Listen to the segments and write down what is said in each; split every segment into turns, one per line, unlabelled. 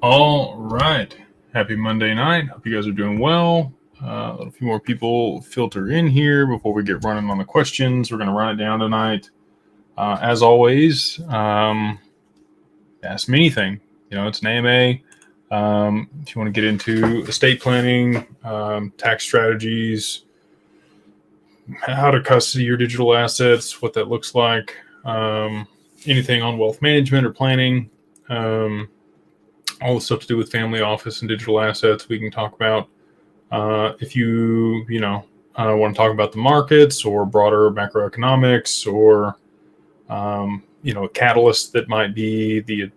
All right. Happy Monday night. Hope you guys are doing well. Let a few more people filter in here before we get running on the questions. We're going to run it down tonight. As always, ask me anything. It's an AMA. If you want to get into estate planning, tax strategies, how to custody your digital assets, what that looks like, anything on wealth management or planning, all the stuff to do with family office and digital assets we can talk about. If you want to talk about the markets or broader macroeconomics or a catalyst that might be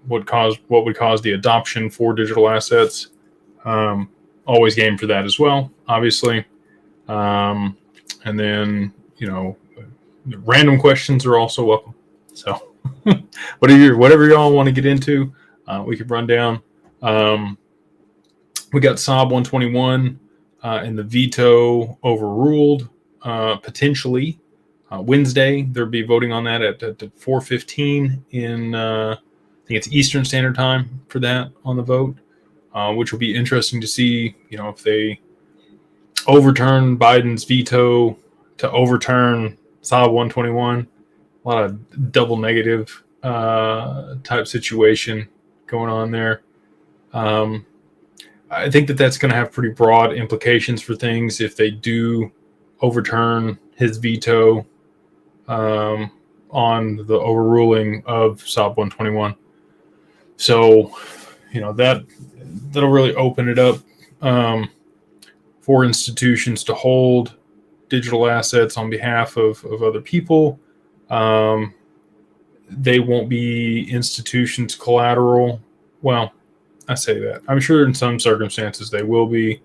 what would cause the adoption for digital assets, always game for that as well, obviously. And then random questions are also welcome. So whatever y'all want to get into, we could run down. We got SOB 121 and the veto overruled potentially Wednesday. They'll be voting on that at 4:15 in I think it's Eastern Standard Time for that on the vote, which will be interesting to see. If they overturn Biden's veto to overturn SOB 121, a lot of double negative type situation going on there. I think that's going to have pretty broad implications for things if they do overturn his veto on the overruling of SOB 121. So, that'll really open it up for institutions to hold digital assets on behalf of other people. They won't be institutions' collateral. Well, I say that. I'm sure in some circumstances they will be.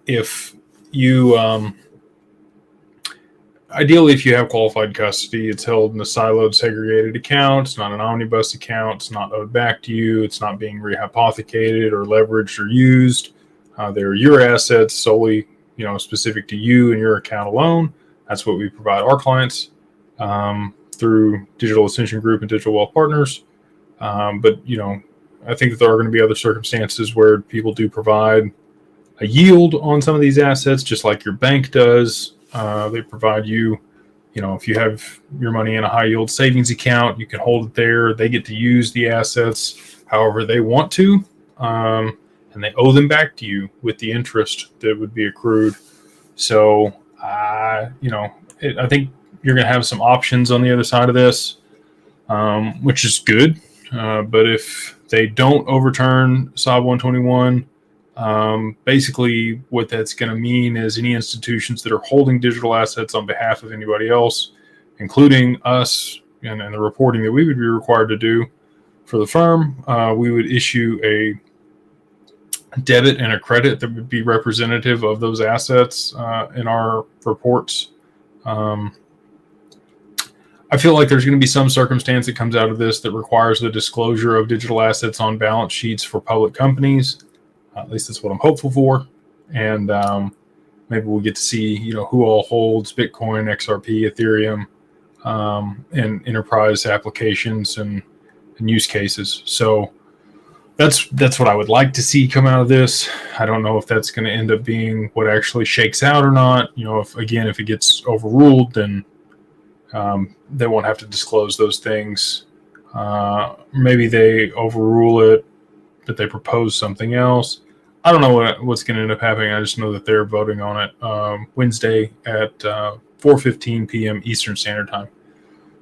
If you, ideally, if you have qualified custody, it's held in a siloed, segregated account. It's not an omnibus account. It's not owed back to you. It's not being rehypothecated or leveraged or used. They're your assets solely, specific to you and your account alone. That's what we provide our clients through Digital Ascension Group and Digital Wealth Partners. But I think that there are going to be other circumstances where people do provide a yield on some of these assets, just like your bank does. They provide you, if you have your money in a high yield savings account, you can hold it there. They get to use the assets however they want to, and they owe them back to you with the interest that would be accrued. So, I think you're going to have some options on the other side of this, which is good. But if they don't overturn SOB 121, basically what that's going to mean is any institutions that are holding digital assets on behalf of anybody else, including us and the reporting that we would be required to do for the firm, we would issue a debit and a credit that would be representative of those assets in our reports. I feel like there's going to be some circumstance that comes out of this that requires the disclosure of digital assets on balance sheets for public companies. At least that's what I'm hopeful for. And maybe we'll get to see, who all holds Bitcoin, XRP, Ethereum, and enterprise applications and use cases. So that's what I would like to see come out of this. I don't know if that's going to end up being what actually shakes out or not. If it gets overruled, then they won't have to disclose those things. Maybe they overrule it, but they propose something else. I don't know what's going to end up happening. I just know that they're voting on it Wednesday at 4:15 p.m. Eastern Standard Time.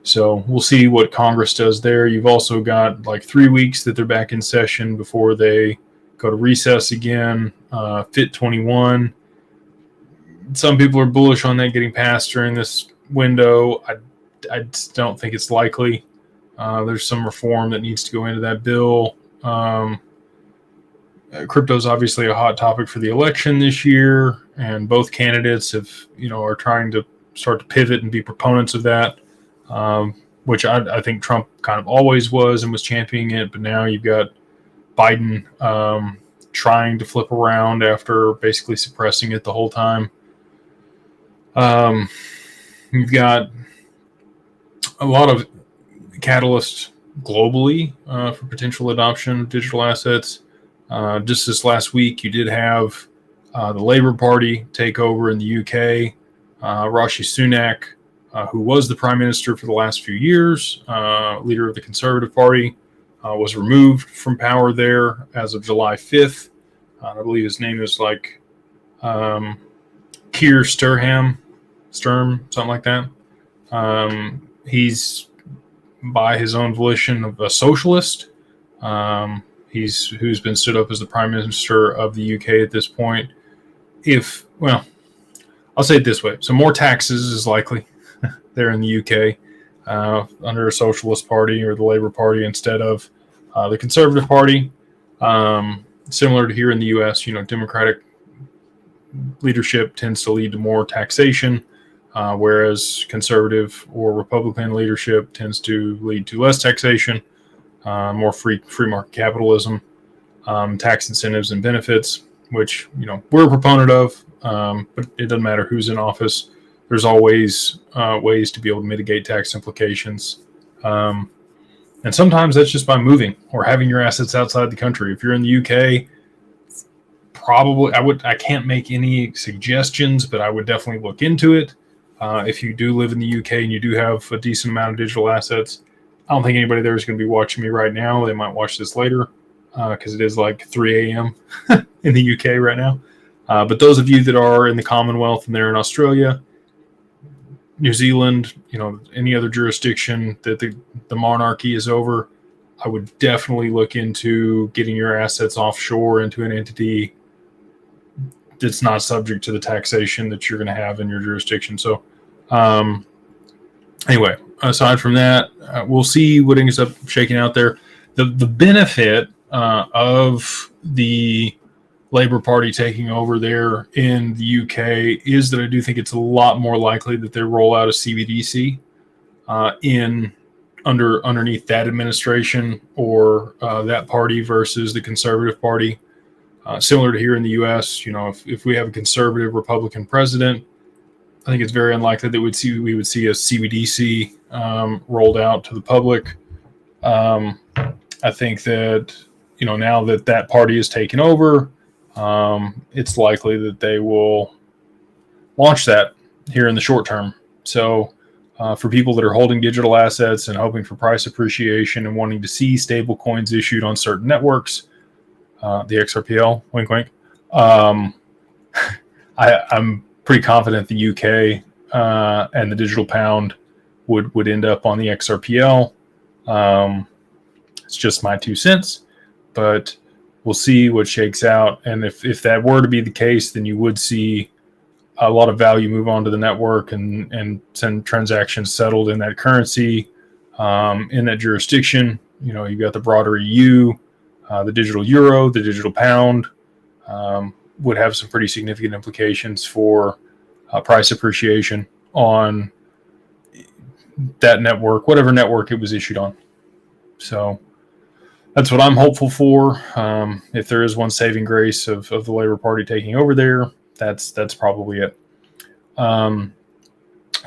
So we'll see what Congress does there. You've also got like 3 weeks that they're back in session before they go to recess again. FIT 21. Some people are bullish on that getting passed during this window. I just don't think it's likely. There's some reform that needs to go into that bill. Crypto is obviously a hot topic for the election this year, and both candidates are trying to start to pivot and be proponents of that, which I think Trump kind of always was and was championing it. But now you've got Biden trying to flip around after basically suppressing it the whole time. You've got a lot of catalysts globally for potential adoption of digital assets. Just this last week, you did have the Labour Party take over in the UK. Rishi Sunak, who was the Prime Minister for the last few years, leader of the Conservative Party, was removed from power there as of July 5th. I believe his name is like Keir Sturm, something like that. He's by his own volition of a socialist. Who's been stood up as the Prime Minister of the UK at this point. I'll say it this way. So more taxes is likely there in the UK under a socialist party or the Labour Party instead of the Conservative Party. Similar to here in the US, Democratic leadership tends to lead to more taxation, whereas conservative or Republican leadership tends to lead to less taxation, more free market capitalism, tax incentives and benefits, which we're a proponent of. But it doesn't matter who's in office. There's always ways to be able to mitigate tax implications. And sometimes that's just by moving or having your assets outside the country. If you're in the UK, probably I can't make any suggestions, but I would definitely look into it. If you do live in the UK and you do have a decent amount of digital assets, I don't think anybody there is going to be watching me right now. They might watch this later because it is like 3 a.m. in the UK right now. But those of you that are in the Commonwealth and they're in Australia, New Zealand, any other jurisdiction that the monarchy is over, I would definitely look into getting your assets offshore into an entity that's not subject to the taxation that you're going to have in your jurisdiction. So anyway, aside from that, we'll see what ends up shaking out there. The benefit of the Labour Party taking over there in the UK is that I do think it's a lot more likely that they roll out a CBDC underneath that administration or that party versus the Conservative Party. Similar to here in the U.S., if we have a conservative Republican president, I think it's very unlikely that we would see a CBDC rolled out to the public. I think that now that party is taken over, it's likely that they will launch that here in the short term. So for people that are holding digital assets and hoping for price appreciation and wanting to see stable coins issued on certain networks, the XRPL, wink, wink. I'm pretty confident the UK and the digital pound would end up on the XRPL. It's just my 2 cents, but we'll see what shakes out. And if that were to be the case, then you would see a lot of value move onto the network and send transactions settled in that currency, in that jurisdiction. You've got the broader EU, the digital euro, the digital pound, would have some pretty significant implications for price appreciation on that network, whatever network it was issued on. So that's what I'm hopeful for. If there is one saving grace of the Labour Party taking over there, that's probably it.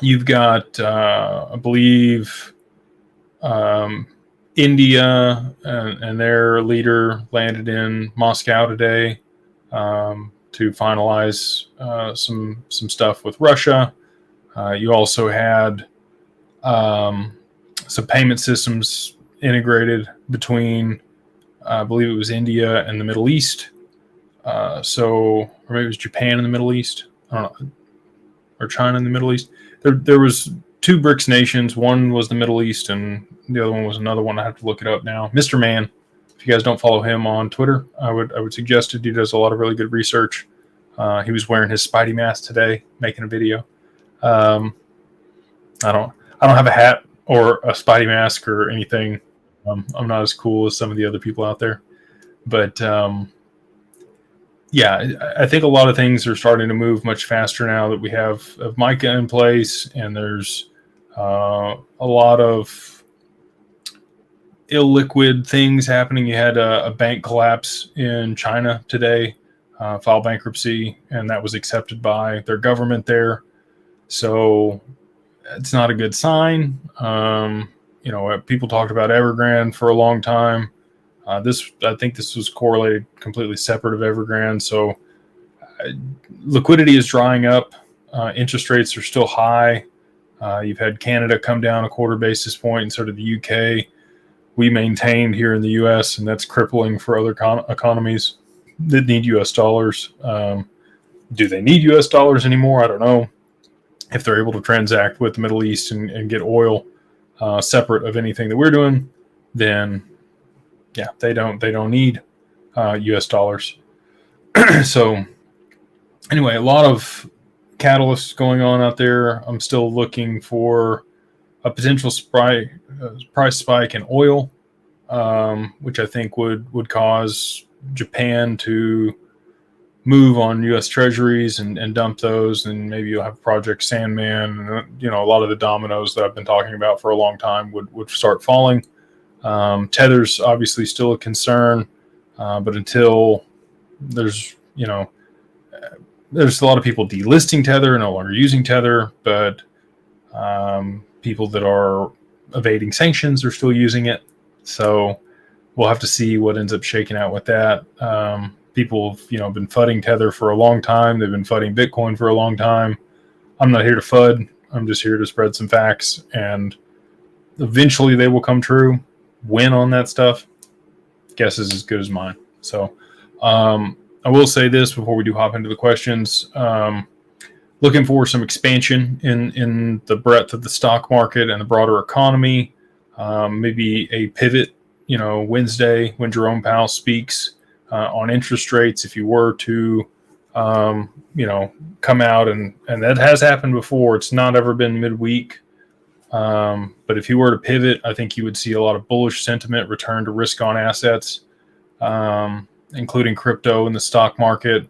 You've got, I believe, India and their leader landed in Moscow today to finalize some stuff with Russia. You also had some payment systems integrated between, I believe it was India and the Middle East. Or maybe it was Japan and the Middle East. I don't know. Or China and the Middle East. There was 2 BRICS nations. One was the Middle East, and the other one was another one. I have to look it up now. Mr. Man. If you guys don't follow him on Twitter, I would suggest it. He does a lot of really good research. He was wearing his Spidey mask today, making a video. I don't have a hat or a Spidey mask or anything. I'm not as cool as some of the other people out there, but yeah, I think a lot of things are starting to move much faster now that we have MiCA in place, and there's a lot of illiquid things happening. You had a bank collapse in China today, file bankruptcy, and that was accepted by their government there. So it's not a good sign. People talked about Evergrande for a long time. I think this was correlated completely separate of Evergrande. So liquidity is drying up. Interest rates are still high. You've had Canada come down a quarter basis point, and so did the UK. We maintained here in the US, and that's crippling for other economies that need US dollars. Do they need US dollars anymore? I don't know. If they're able to transact with the Middle East and get oil separate of anything that we're doing, then yeah, they don't need US dollars. So anyway, a lot of catalysts going on out there. I'm still looking for a potential price spike in oil, which I think would cause Japan to move on U.S. Treasuries and dump those, and maybe you'll have Project Sandman. A lot of the dominoes that I've been talking about for a long time would start falling. Tether's obviously still a concern, but until there's a lot of people delisting Tether, no longer using Tether, but people that are evading sanctions are still using it. So we'll have to see what ends up shaking out with that. People have, been FUDing Tether for a long time. They've been FUDing Bitcoin for a long time. I'm not here to FUD. I'm just here to spread some facts, and eventually they will come true. When on that stuff, guess is as good as mine. So I will say this before we do hop into the questions. Looking for some expansion in the breadth of the stock market and the broader economy. Maybe a pivot, Wednesday when Jerome Powell speaks on interest rates. If you were to, come out and that has happened before. It's not ever been midweek. But if you were to pivot, I think you would see a lot of bullish sentiment return to risk on assets, including crypto and the stock market.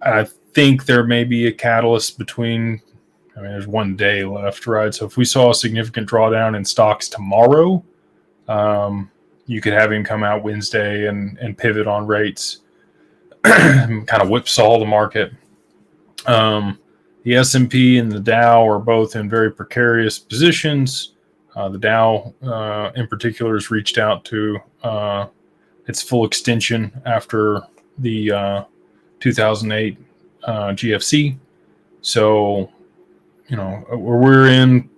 I think there may be a catalyst there's 1 day left, right? So if we saw a significant drawdown in stocks tomorrow, you could have him come out Wednesday and pivot on rates, kind of whipsaw the market. The S&P and the Dow are both in very precarious positions. The Dow, in particular, has reached out to its full extension after the 2008 GFC. So, we're in,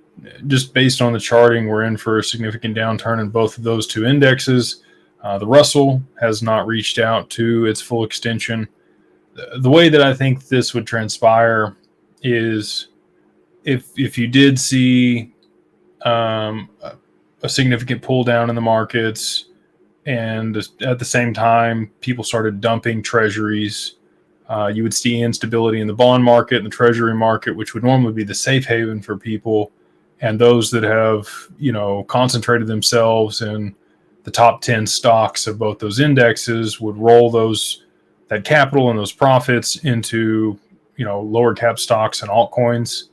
just based on the charting, we're in for a significant downturn in both of those two indexes. The Russell has not reached out to its full extension. The way that I think this would transpire is if you did see a significant pull down in the markets, and at the same time people started dumping treasuries, you would see instability in the bond market and the treasury market, which would normally be the safe haven for people. And those that have, concentrated themselves in the top 10 stocks of both those indexes would roll that capital and those profits into, lower cap stocks and altcoins,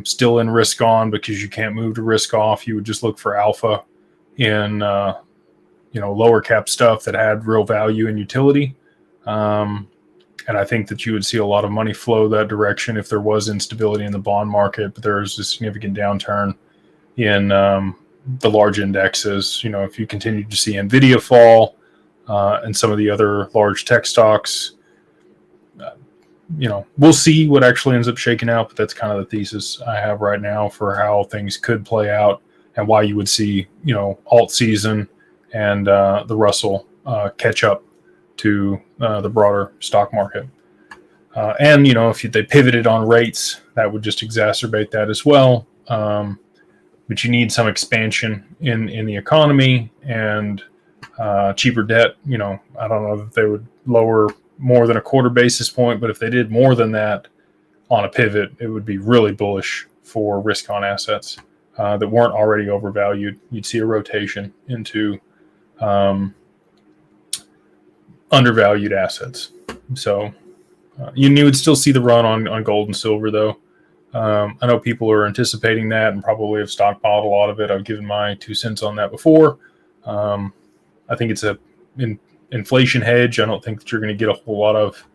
still in risk on, because you can't move to risk off. You would just look for alpha in, lower cap stuff that had real value and utility. And I think that you would see a lot of money flow that direction if there was instability in the bond market, but there's a significant downturn in the large indexes. If you continue to see NVIDIA fall and some of the other large tech stocks, we'll see what actually ends up shaking out, but that's kind of the thesis I have right now for how things could play out and why you would see, alt season and the Russell catch up to the broader stock market. And, if they pivoted on rates, that would just exacerbate that as well. But you need some expansion in the economy and cheaper debt. I don't know if they would lower more than a quarter basis point, but if they did more than that on a pivot, it would be really bullish for risk on assets that weren't already overvalued. You'd see a rotation into undervalued assets. So you would still see the run on gold and silver, though. I know people are anticipating that and probably have stockpiled a lot of it. I've given my 2 cents on that before. I think it's an inflation hedge. I don't think that you're going to get a whole lot of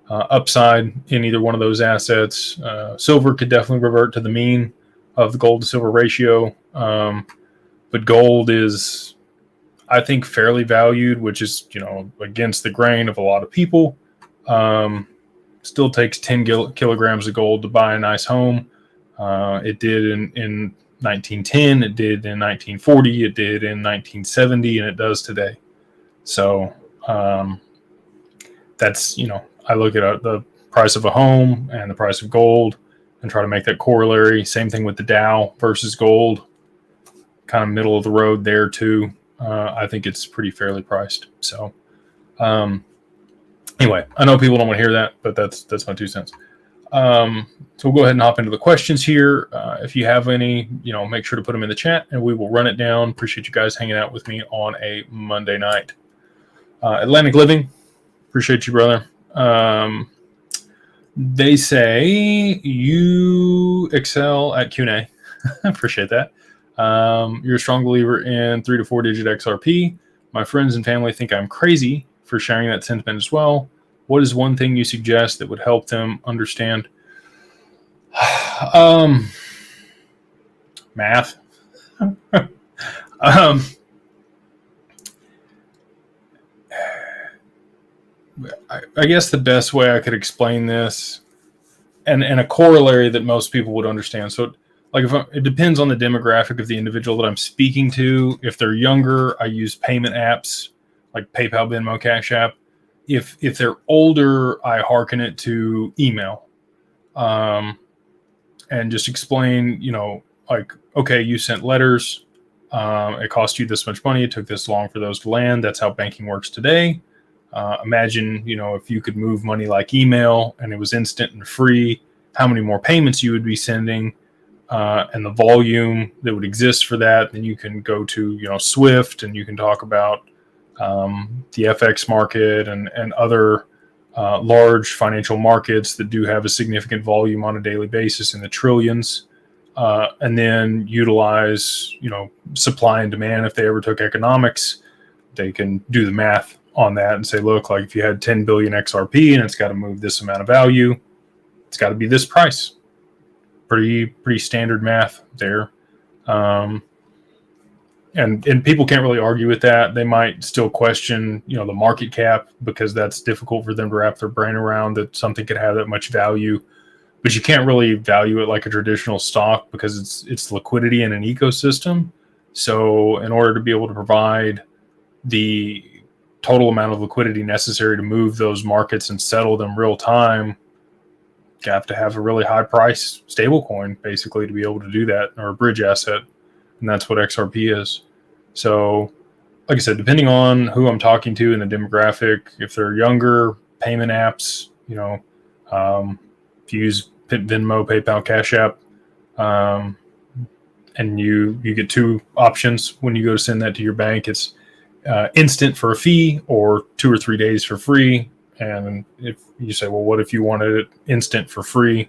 upside in either one of those assets. Silver could definitely revert to the mean of the gold to silver ratio. But gold is, I think, fairly valued, which is, against the grain of a lot of people. Still takes 10 kilograms of gold to buy a nice home. It did in 1910, it did in 1940, it did in 1970, and it does today. So that's, I look at the price of a home and the price of gold and try to make that corollary. Same thing with the Dow versus gold, kind of middle of the road there too. I think it's pretty fairly priced. So anyway, I know people don't want to hear that, but that's my 2 cents. So we'll go ahead and hop into the questions here. If you have any, make sure to put them in the chat and we will run it down. Appreciate you guys hanging out with me on a Monday night. Atlantic Living, appreciate you, brother. They say you excel at Q&A. Appreciate that. You're a strong believer in 3 to 4 digit XRP. My friends and family think I'm crazy for sharing that sentiment as well. What is one thing you suggest that would help them understand? Math. I guess the best way I could explain this, and a corollary that most people would understand. So, it depends on the demographic of the individual that I'm speaking to. If they're younger, I use payment apps like PayPal, Venmo, Cash App. If they're older, I hearken it to email, and just explain, okay, you sent letters. It cost you this much money. It took this long for those to land. That's how banking works today. Imagine, if you could move money like email and it was instant and free, how many more payments you would be sending, and the volume that would exist for that. Then you can go to, Swift, and you can talk about the FX market and other large financial markets that do have a significant volume on a daily basis in the trillions, and then utilize, supply and demand. If they ever took economics, they can do the math on that and say, look, like if you had 10 billion XRP and it's got to move this amount of value, it's got to be this price. Pretty standard math there. And people can't really argue with that. They might still question, the market cap, because that's difficult for them to wrap their brain around, that something could have that much value. But you can't really value it like a traditional stock because it's liquidity in an ecosystem. So in order to be able to provide the total amount of liquidity necessary to move those markets and settle them real time, you have to have a really high price stablecoin basically to be able to do that, or a bridge asset. And that's what XRP is. So like I said, depending on who I'm talking to and the demographic, if they're younger, payment apps, if you use Venmo, PayPal, Cash App, and you get 2 options when you go to send that to your bank. It's instant for a fee or 2 or 3 days for free. And if you say, well, what if you wanted it instant for free? And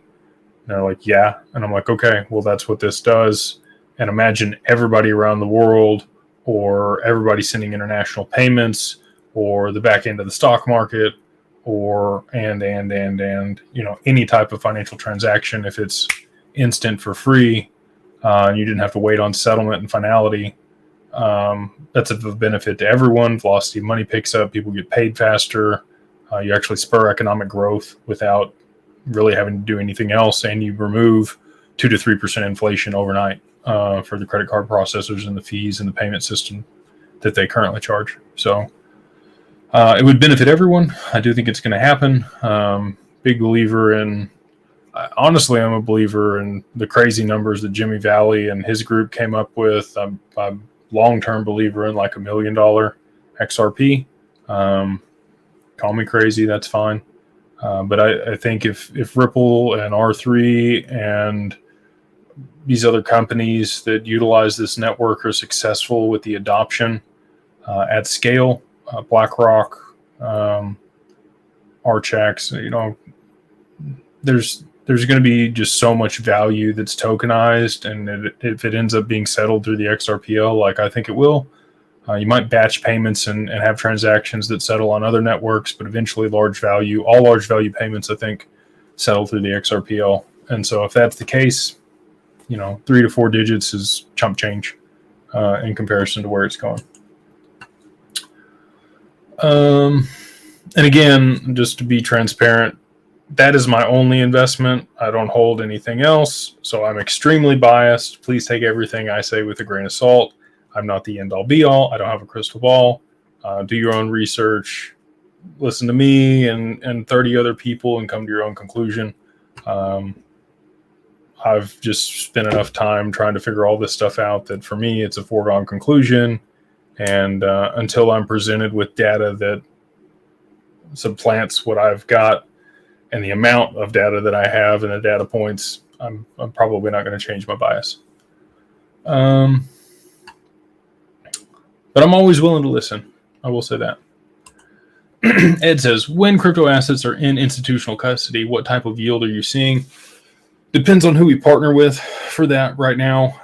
they're like, yeah. And I'm like, okay, well, that's what this does. And imagine everybody around the world, or everybody sending international payments, or the back end of the stock market, or and any type of financial transaction. If it's instant for free, and you didn't have to wait on settlement and finality, that's a benefit to everyone. Velocity of money picks up. People get paid faster. You actually spur economic growth without really having to do anything else, and you remove 2 to 3% inflation overnight for the credit card processors and the fees and the payment system that they currently charge. So it would benefit everyone. I do think it's going to happen. Big believer in. Honestly, I'm a believer in the crazy numbers that Jimmy Valley and his group came up with. I'm a long-term believer in like $1 million XRP. Call me crazy, that's fine. But I think if Ripple and R3 and these other companies that utilize this network are successful with the adoption at scale, BlackRock, Archax, there's going to be just so much value that's tokenized, and if it ends up being settled through the XRPL, like I think it will, you might batch payments and have transactions that settle on other networks, but eventually all large value payments, I think, settle through the XRPL. And so if that's the case, 3 to 4 digits is chump change. in comparison to where it's going. And again, just to be transparent, that is my only investment. I don't hold anything else, so I'm extremely biased. Please take everything I say with a grain of salt. I'm not the end-all be-all. I don't have a crystal ball. Do your own research. Listen to me and 30 other people and come to your own conclusion. I've just spent enough time trying to figure all this stuff out that for me, it's a foregone conclusion. And until I'm presented with data that supplants what I've got and the amount of data that I have and the data points, I'm probably not going to change my bias. But I'm always willing to listen. I will say that. Ed says, when crypto assets are in institutional custody, what type of yield are you seeing? Depends on who we partner with for that right now.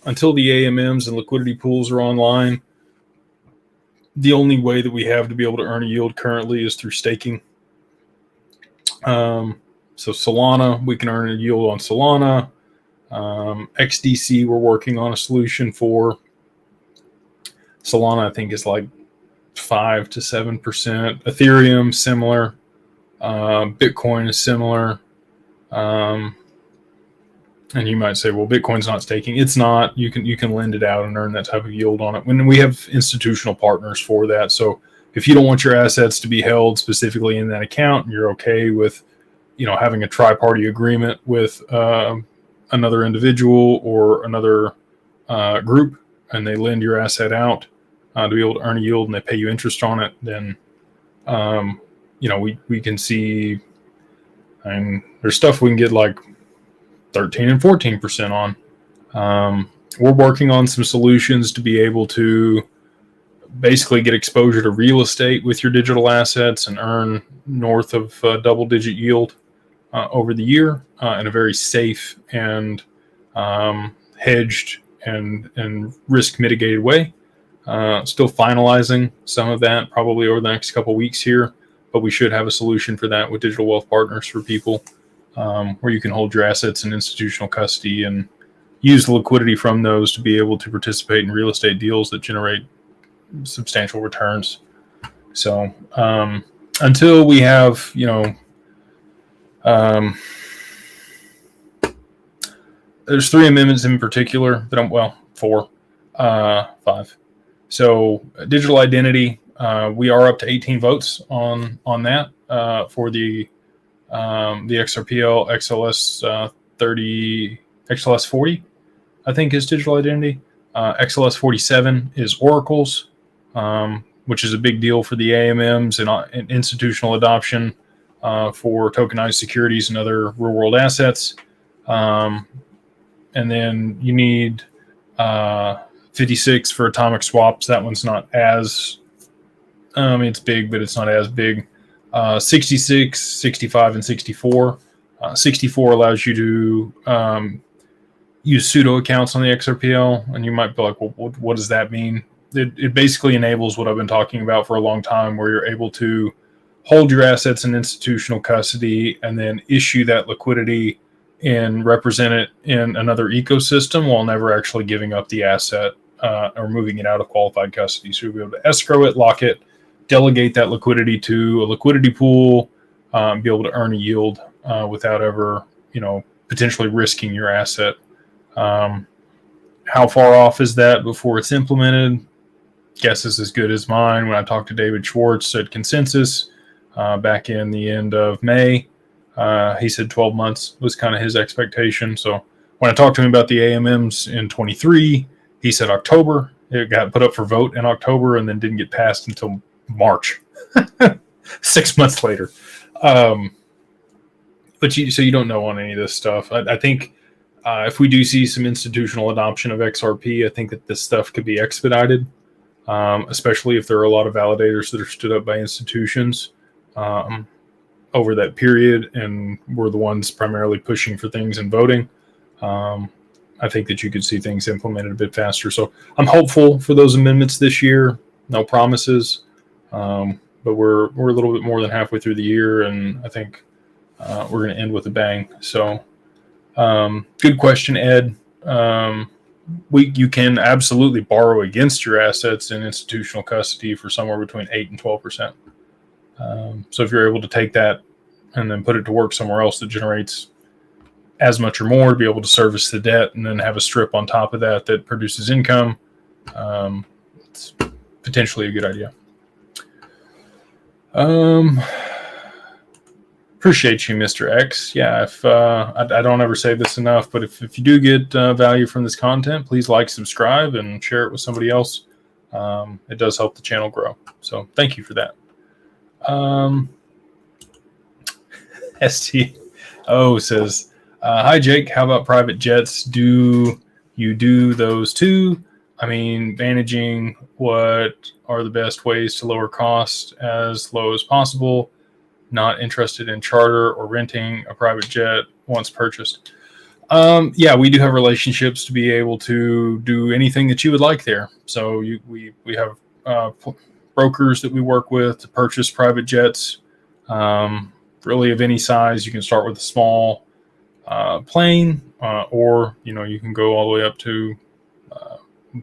Until the AMMs and liquidity pools are online, the only way that we have to be able to earn a yield currently is through staking. So Solana, we can earn a yield on Solana. XDC, we're working on a solution for. Solana, I think, is like 5 to 7%. Ethereum, similar. Bitcoin is similar. And you might say, well, Bitcoin's not staking. It's not. You can lend it out and earn that type of yield on it. When we have institutional partners for that. So if you don't want your assets to be held specifically in that account, and you're okay with, having a tri-party agreement with another individual or another group, and they lend your asset out to be able to earn a yield and they pay you interest on it, then, we can see, and there's stuff we can get like 13 and 14% on. We're working on some solutions to be able to basically get exposure to real estate with your digital assets and earn north of double-digit yield over the year in a very safe and hedged and risk-mitigated way. Still finalizing some of that probably over the next couple of weeks here, but we should have a solution for that with Digital Wealth Partners for people, where you can hold your assets in institutional custody and use the liquidity from those to be able to participate in real estate deals that generate substantial returns. So until we have, there's 3 amendments in particular that 4, 5. So digital identity, we are up to 18 votes on that for the XRPL XLS 30, XLS 40, I think, is digital identity. XLS 47 is Oracle's, which is a big deal for the AMMs and institutional adoption for tokenized securities and other real world assets. And then you need 56 for atomic swaps. That one's not as, it's big, but it's not as big. 66, 65, and 64. 64 allows you to use pseudo accounts on the XRPL, and you might be like, well, what does that mean? It basically enables what I've been talking about for a long time, where you're able to hold your assets in institutional custody and then issue that liquidity and represent it in another ecosystem while never actually giving up the asset or moving it out of qualified custody. So you'll be able to escrow it, lock it, delegate that liquidity to a liquidity pool, be able to earn a yield without ever, potentially risking your asset. How far off is that before it's implemented? Guess is as good as mine. When I talked to David Schwartz at Consensus back in the end of May, he said 12 months was kind of his expectation. So when I talked to him about the AMMs in 23, he said October. It got put up for vote in October and then didn't get passed until March, 6 months later. But you don't know on any of this stuff. I think if we do see some institutional adoption of XRP, I think that this stuff could be expedited, especially if there are a lot of validators that are stood up by institutions over that period, and we're the ones primarily pushing for things and voting. I think that you could see things implemented a bit faster. So I'm hopeful for those amendments this year. No promises, but we're a little bit more than halfway through the year, and I think we're going to end with a bang. So good question, Ed. you can absolutely borrow against your assets in institutional custody for somewhere between 8 and 12%. So if you're able to take that and then put it to work somewhere else that generates as much or more to be able to service the debt, and then have a strip on top of that that produces income, it's potentially a good idea. Appreciate you, Mr. X. Yeah, if I don't ever say this enough, but if you do get value from this content, please like, subscribe, and share it with somebody else. It does help the channel grow. So thank you for that. STO says, hi, Jake. How about private jets? Do you do those too? I mean, managing what are the best ways to lower costs as low as possible. Not interested in charter or renting a private jet once purchased. Yeah, we do have relationships to be able to do anything that you would like there. So we have brokers that we work with to purchase private jets, really of any size. You can start with a small plane, or you can go all the way up to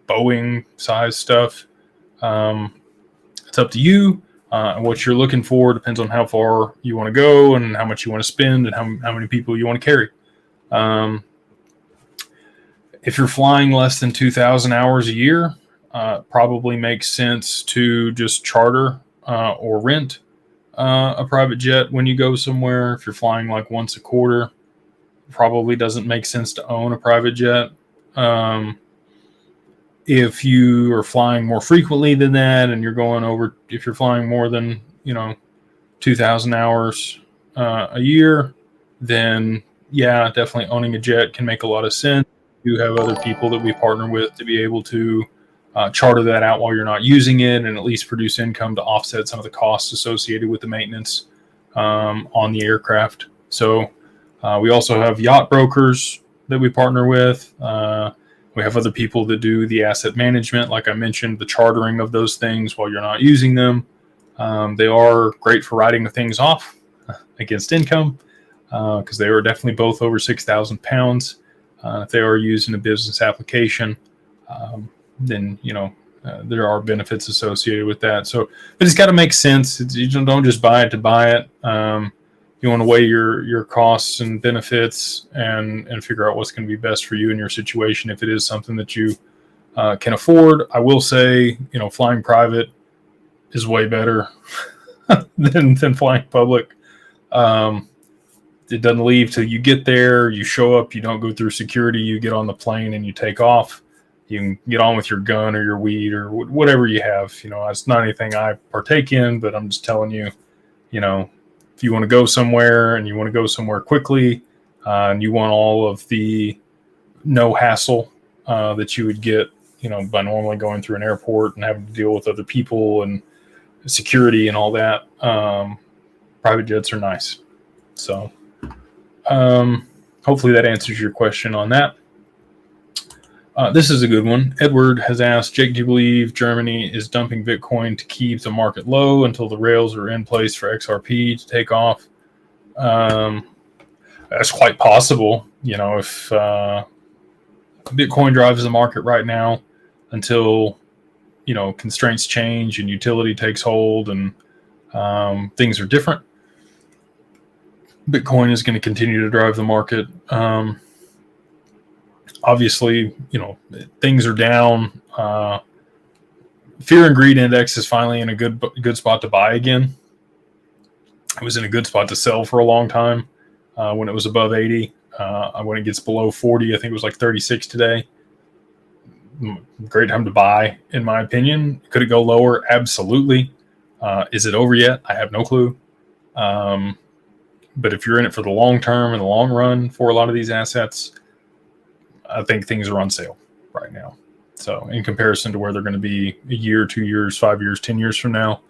Boeing size stuff. It's up to you. And what you're looking for depends on how far you want to go and how much you want to spend and how many people you want to carry. If you're flying less than 2,000 hours a year, probably makes sense to just charter or rent a private jet when you go somewhere. If you're flying like once a quarter, probably doesn't make sense to own a private jet. If you are flying more frequently than that, and you're going over, if you're flying more than 2,000 hours a year, then yeah, definitely owning a jet can make a lot of sense. You have other people that we partner with to be able to charter that out while you're not using it, and at least produce income to offset some of the costs associated with the maintenance on the aircraft. So we also have yacht brokers that we partner with. We have other people that do the asset management, like I mentioned, the chartering of those things while you're not using them. They are great for writing the things off against income, because they are definitely both over 6,000 pounds. If they are used in a business application, then there are benefits associated with that. So, but it's got to make sense. You don't just buy it to buy it. You want to weigh your costs and benefits and figure out what's going to be best for you in your situation. If it is something that you can afford, I will say, flying private is way better than flying public. It doesn't leave till you get there. You show up. You don't go through security. You get on the plane and you take off. You can get on with your gun or your weed or whatever you have. It's not anything I partake in, but I'm just telling you, if you want to go somewhere and you want to go somewhere quickly, and you want all of the no hassle that you would get, by normally going through an airport and having to deal with other people and security and all that, private jets are nice. So hopefully that answers your question on that. This is a good one. Edward has asked, Jake, do you believe Germany is dumping Bitcoin to keep the market low until the rails are in place for XRP to take off? That's quite possible. If Bitcoin drives the market right now until, constraints change and utility takes hold and things are different, Bitcoin is going to continue to drive the market. Obviously, things are down. Fear and greed index is finally in a good spot to buy again. It was in a good spot to sell for a long time when it was above 80. When it gets below 40, I think it was like 36 today. Great time to buy, in my opinion. Could it go lower? Absolutely. Is it over yet? I have no clue. But if you're in it for the long term and the long run for a lot of these assets, I think things are on sale right now. So in comparison to where they're going to be a year, 2 years, 5 years, 10 years from now,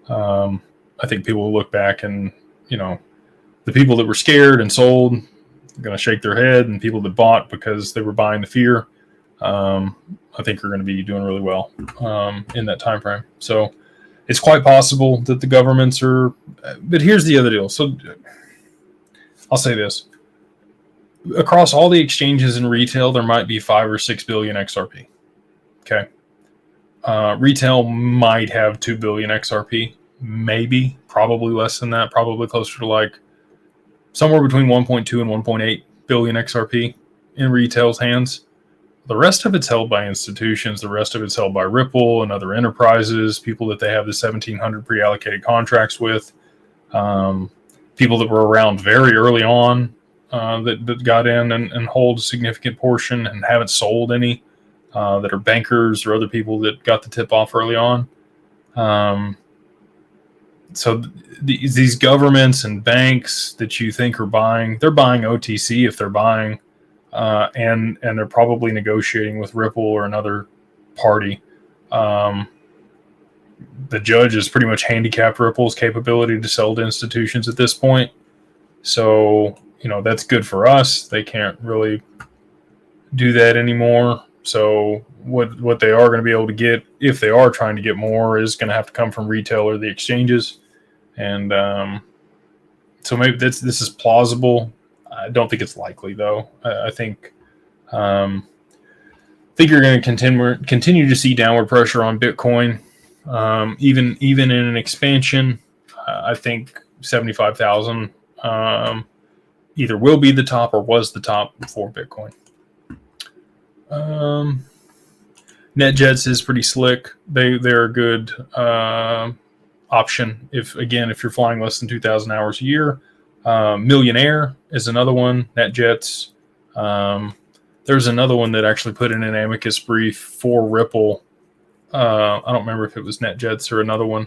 I think people will look back and, the people that were scared and sold are going to shake their head, and people that bought because they were buying the fear, I think are going to be doing really well in that time frame. So it's quite possible that the governments are, but here's the other deal. So I'll say this. across all the exchanges in retail, there might be 5 or 6 billion XRP. Okay. Retail might have 2 billion XRP, maybe, probably less than that, probably closer to like somewhere between 1.2 and 1.8 billion XRP in retail's hands. The rest of it's held by institutions. The rest of it's held by Ripple and other enterprises, people that they have the 1,700 pre-allocated contracts with, people that were around very early on that got in and hold a significant portion and haven't sold any, that are bankers or other people that got the tip off early on. So these governments and banks that you think are buying, they're buying OTC if they're buying, and they're probably negotiating with Ripple or another party. The judge has pretty much handicapped Ripple's capability to sell to institutions at this point. So, that's good for us. They can't really do that anymore. So what they are going to be able to get, if they are trying to get more, is going to have to come from retail or the exchanges. And so maybe this is plausible. I don't think it's likely, though. I think you're going to continue to see downward pressure on Bitcoin, even in an expansion. I think 75,000 either will be the top or was the top for Bitcoin. NetJets is pretty slick. They're a good option if you're flying less than 2,000 hours a year. Millionaire is another one. NetJets. There's another one that actually put in an amicus brief for Ripple. I don't remember if it was NetJets or another one,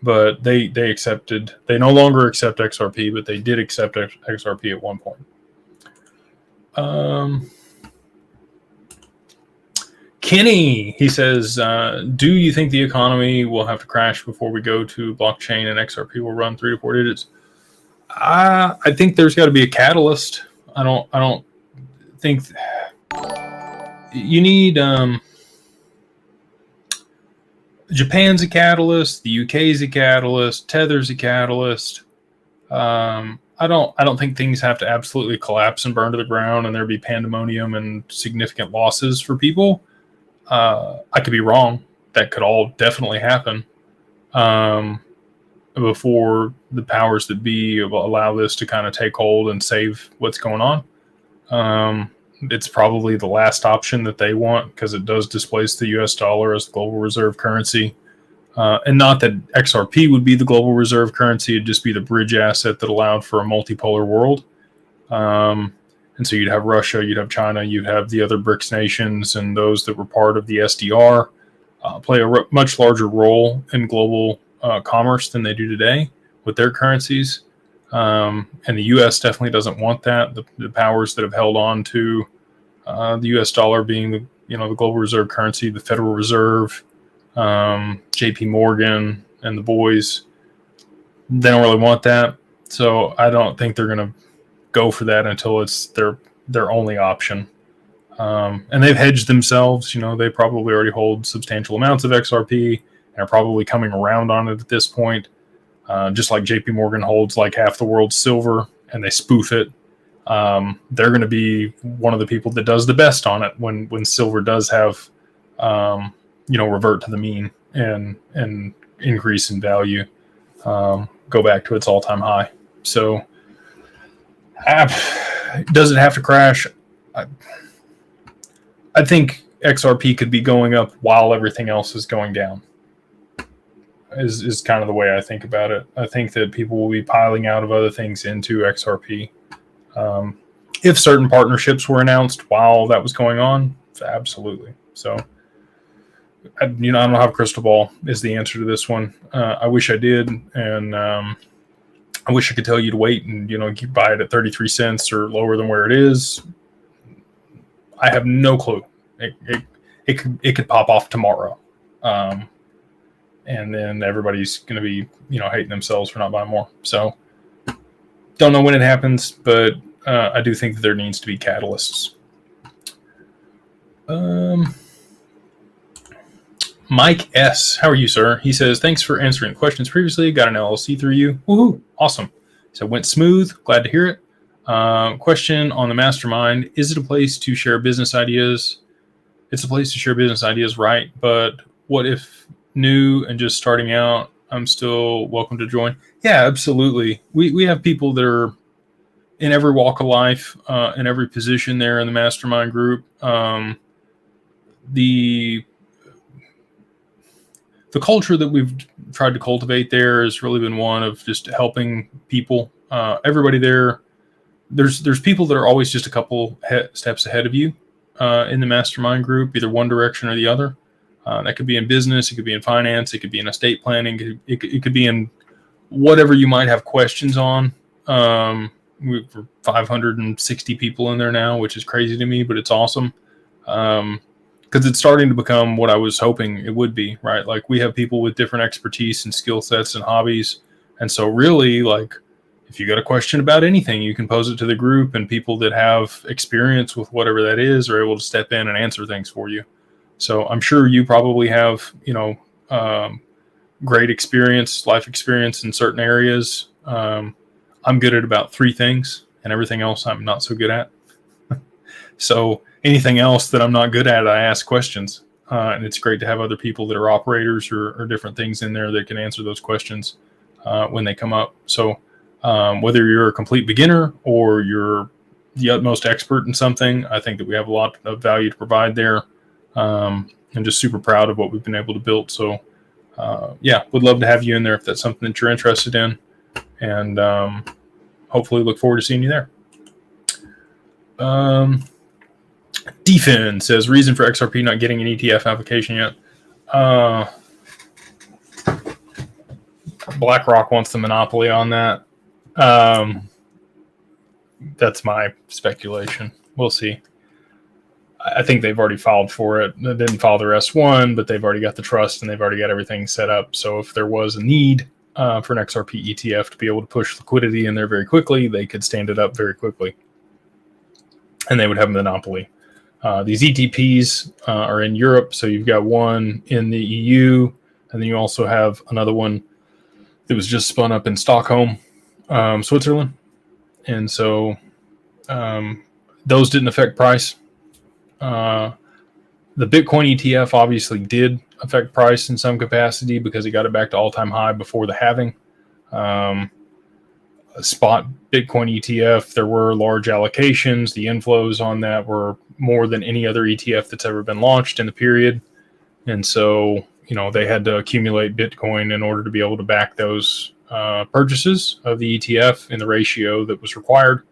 but they accepted. They no longer accept XRP, but they did accept XRP at one point. Kenny, he says, do you think the economy will have to crash before we go to blockchain and XRP will run 3 to 4 digits? I think there's got to be a catalyst. I don't think you need Japan's a catalyst, the UK's a catalyst, Tether's a catalyst. I don't think things have to absolutely collapse and burn to the ground and there be pandemonium and significant losses for people. I could be wrong. That could all definitely happen before the powers that be allow this to kind of take hold and save what's going on. It's probably the last option that they want because it does displace the US dollar as the global reserve currency. And not that XRP would be the global reserve currency, it'd just be the bridge asset that allowed for a multipolar world. And so you'd have Russia, you'd have China, you'd have the other BRICS nations and those that were part of the SDR play a much larger role in global commerce than they do today with their currencies. And the U.S. definitely doesn't want that. The powers that have held on to the U.S. dollar being the global reserve currency, the Federal Reserve, J.P. Morgan, and the boys, they don't really want that. So I don't think they're going to go for that until it's their only option. And they've hedged themselves. They probably already hold substantial amounts of XRP and are probably coming around on it at this point. Just like JP Morgan holds like half the world's silver and they spoof it. They're going to be one of the people that does the best on it when silver does have, revert to the mean and increase in value, go back to its all-time high. So does it have to crash? I think XRP could be going up while everything else is going down. Is kind of the way I think about it. I think that people will be piling out of other things into XRP. If certain partnerships were announced while that was going on, absolutely. So, I don't have a crystal ball is the answer to this one. I wish I did, and I wish I could tell you to wait and you buy it at 33 cents or lower than where it is. I have no clue. It could pop off tomorrow. And then everybody's going to be, hating themselves for not buying more. So don't know when it happens, but I do think that there needs to be catalysts. Mike S. How are you, sir? He says, thanks for answering questions previously. Got an LLC through you. Woohoo. Awesome. So it went smooth. Glad to hear it. Question on the Mastermind: is it a place to share business ideas? It's a place to share business ideas, right? But what if new and just starting out? I'm still welcome to join. Yeah, absolutely. We have people that are in every walk of life, in every position there in the Mastermind group. The culture that we've tried to cultivate there has really been one of just helping people. Everybody there, there's people that are always just a couple steps ahead of you in the Mastermind group, either one direction or the other. That could be in business, it could be in finance, it could be in estate planning, it could be in whatever you might have questions on. We're 560 people in there now, which is crazy to me, but it's awesome. Because it's starting to become what I was hoping it would be, right? Like, we have people with different expertise and skill sets and hobbies. And so really, like, if you got a question about anything, you can pose it to the group, and people that have experience with whatever that is are able to step in and answer things for you. So I'm sure you probably have, great experience, life experience in certain areas. I'm good at about 3 things, and everything else I'm not so good at. So anything else that I'm not good at, I ask questions. And it's great to have other people that are operators or different things in there that can answer those questions when they come up. So whether you're a complete beginner or you're the utmost expert in something, I think that we have a lot of value to provide there. I'm just super proud of what we've been able to build. So would love to have you in there if that's something that you're interested in. And hopefully look forward to seeing you there. Defin says, reason for XRP not getting an ETF application yet. BlackRock wants the monopoly on that. That's my speculation. We'll see. I think they've already filed for it. They didn't file their S1, but they've already got the trust and they've already got everything set up. So if there was a need for an XRP ETF to be able to push liquidity in there very quickly, they could stand it up very quickly. And they would have a monopoly. These ETPs are in Europe, so you've got one in the EU, and then you also have another one that was just spun up in Stockholm, Switzerland. And so those didn't affect price. The Bitcoin ETF obviously did affect price in some capacity because it got it back to all-time high before the halving. A spot Bitcoin ETF, there were large allocations. The inflows on that were more than any other ETF that's ever been launched in the period. And so, they had to accumulate Bitcoin in order to be able to back those purchases of the ETF in the ratio that was required.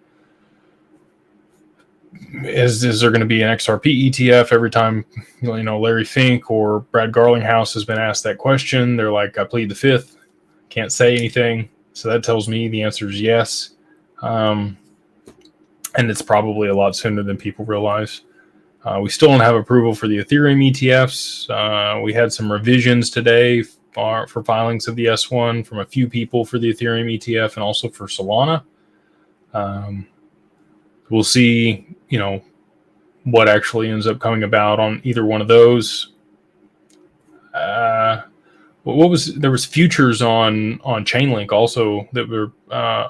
Is there going to be an XRP ETF? Every time, Larry Fink or Brad Garlinghouse has been asked that question, they're like, I plead the fifth, can't say anything. So that tells me the answer is yes. And it's probably a lot sooner than people realize. We still don't have approval for the Ethereum ETFs. We had some revisions today for filings of the S1 from a few people for the Ethereum ETF and also for Solana. We'll see, what actually ends up coming about on either one of those. There was futures on Chainlink also that were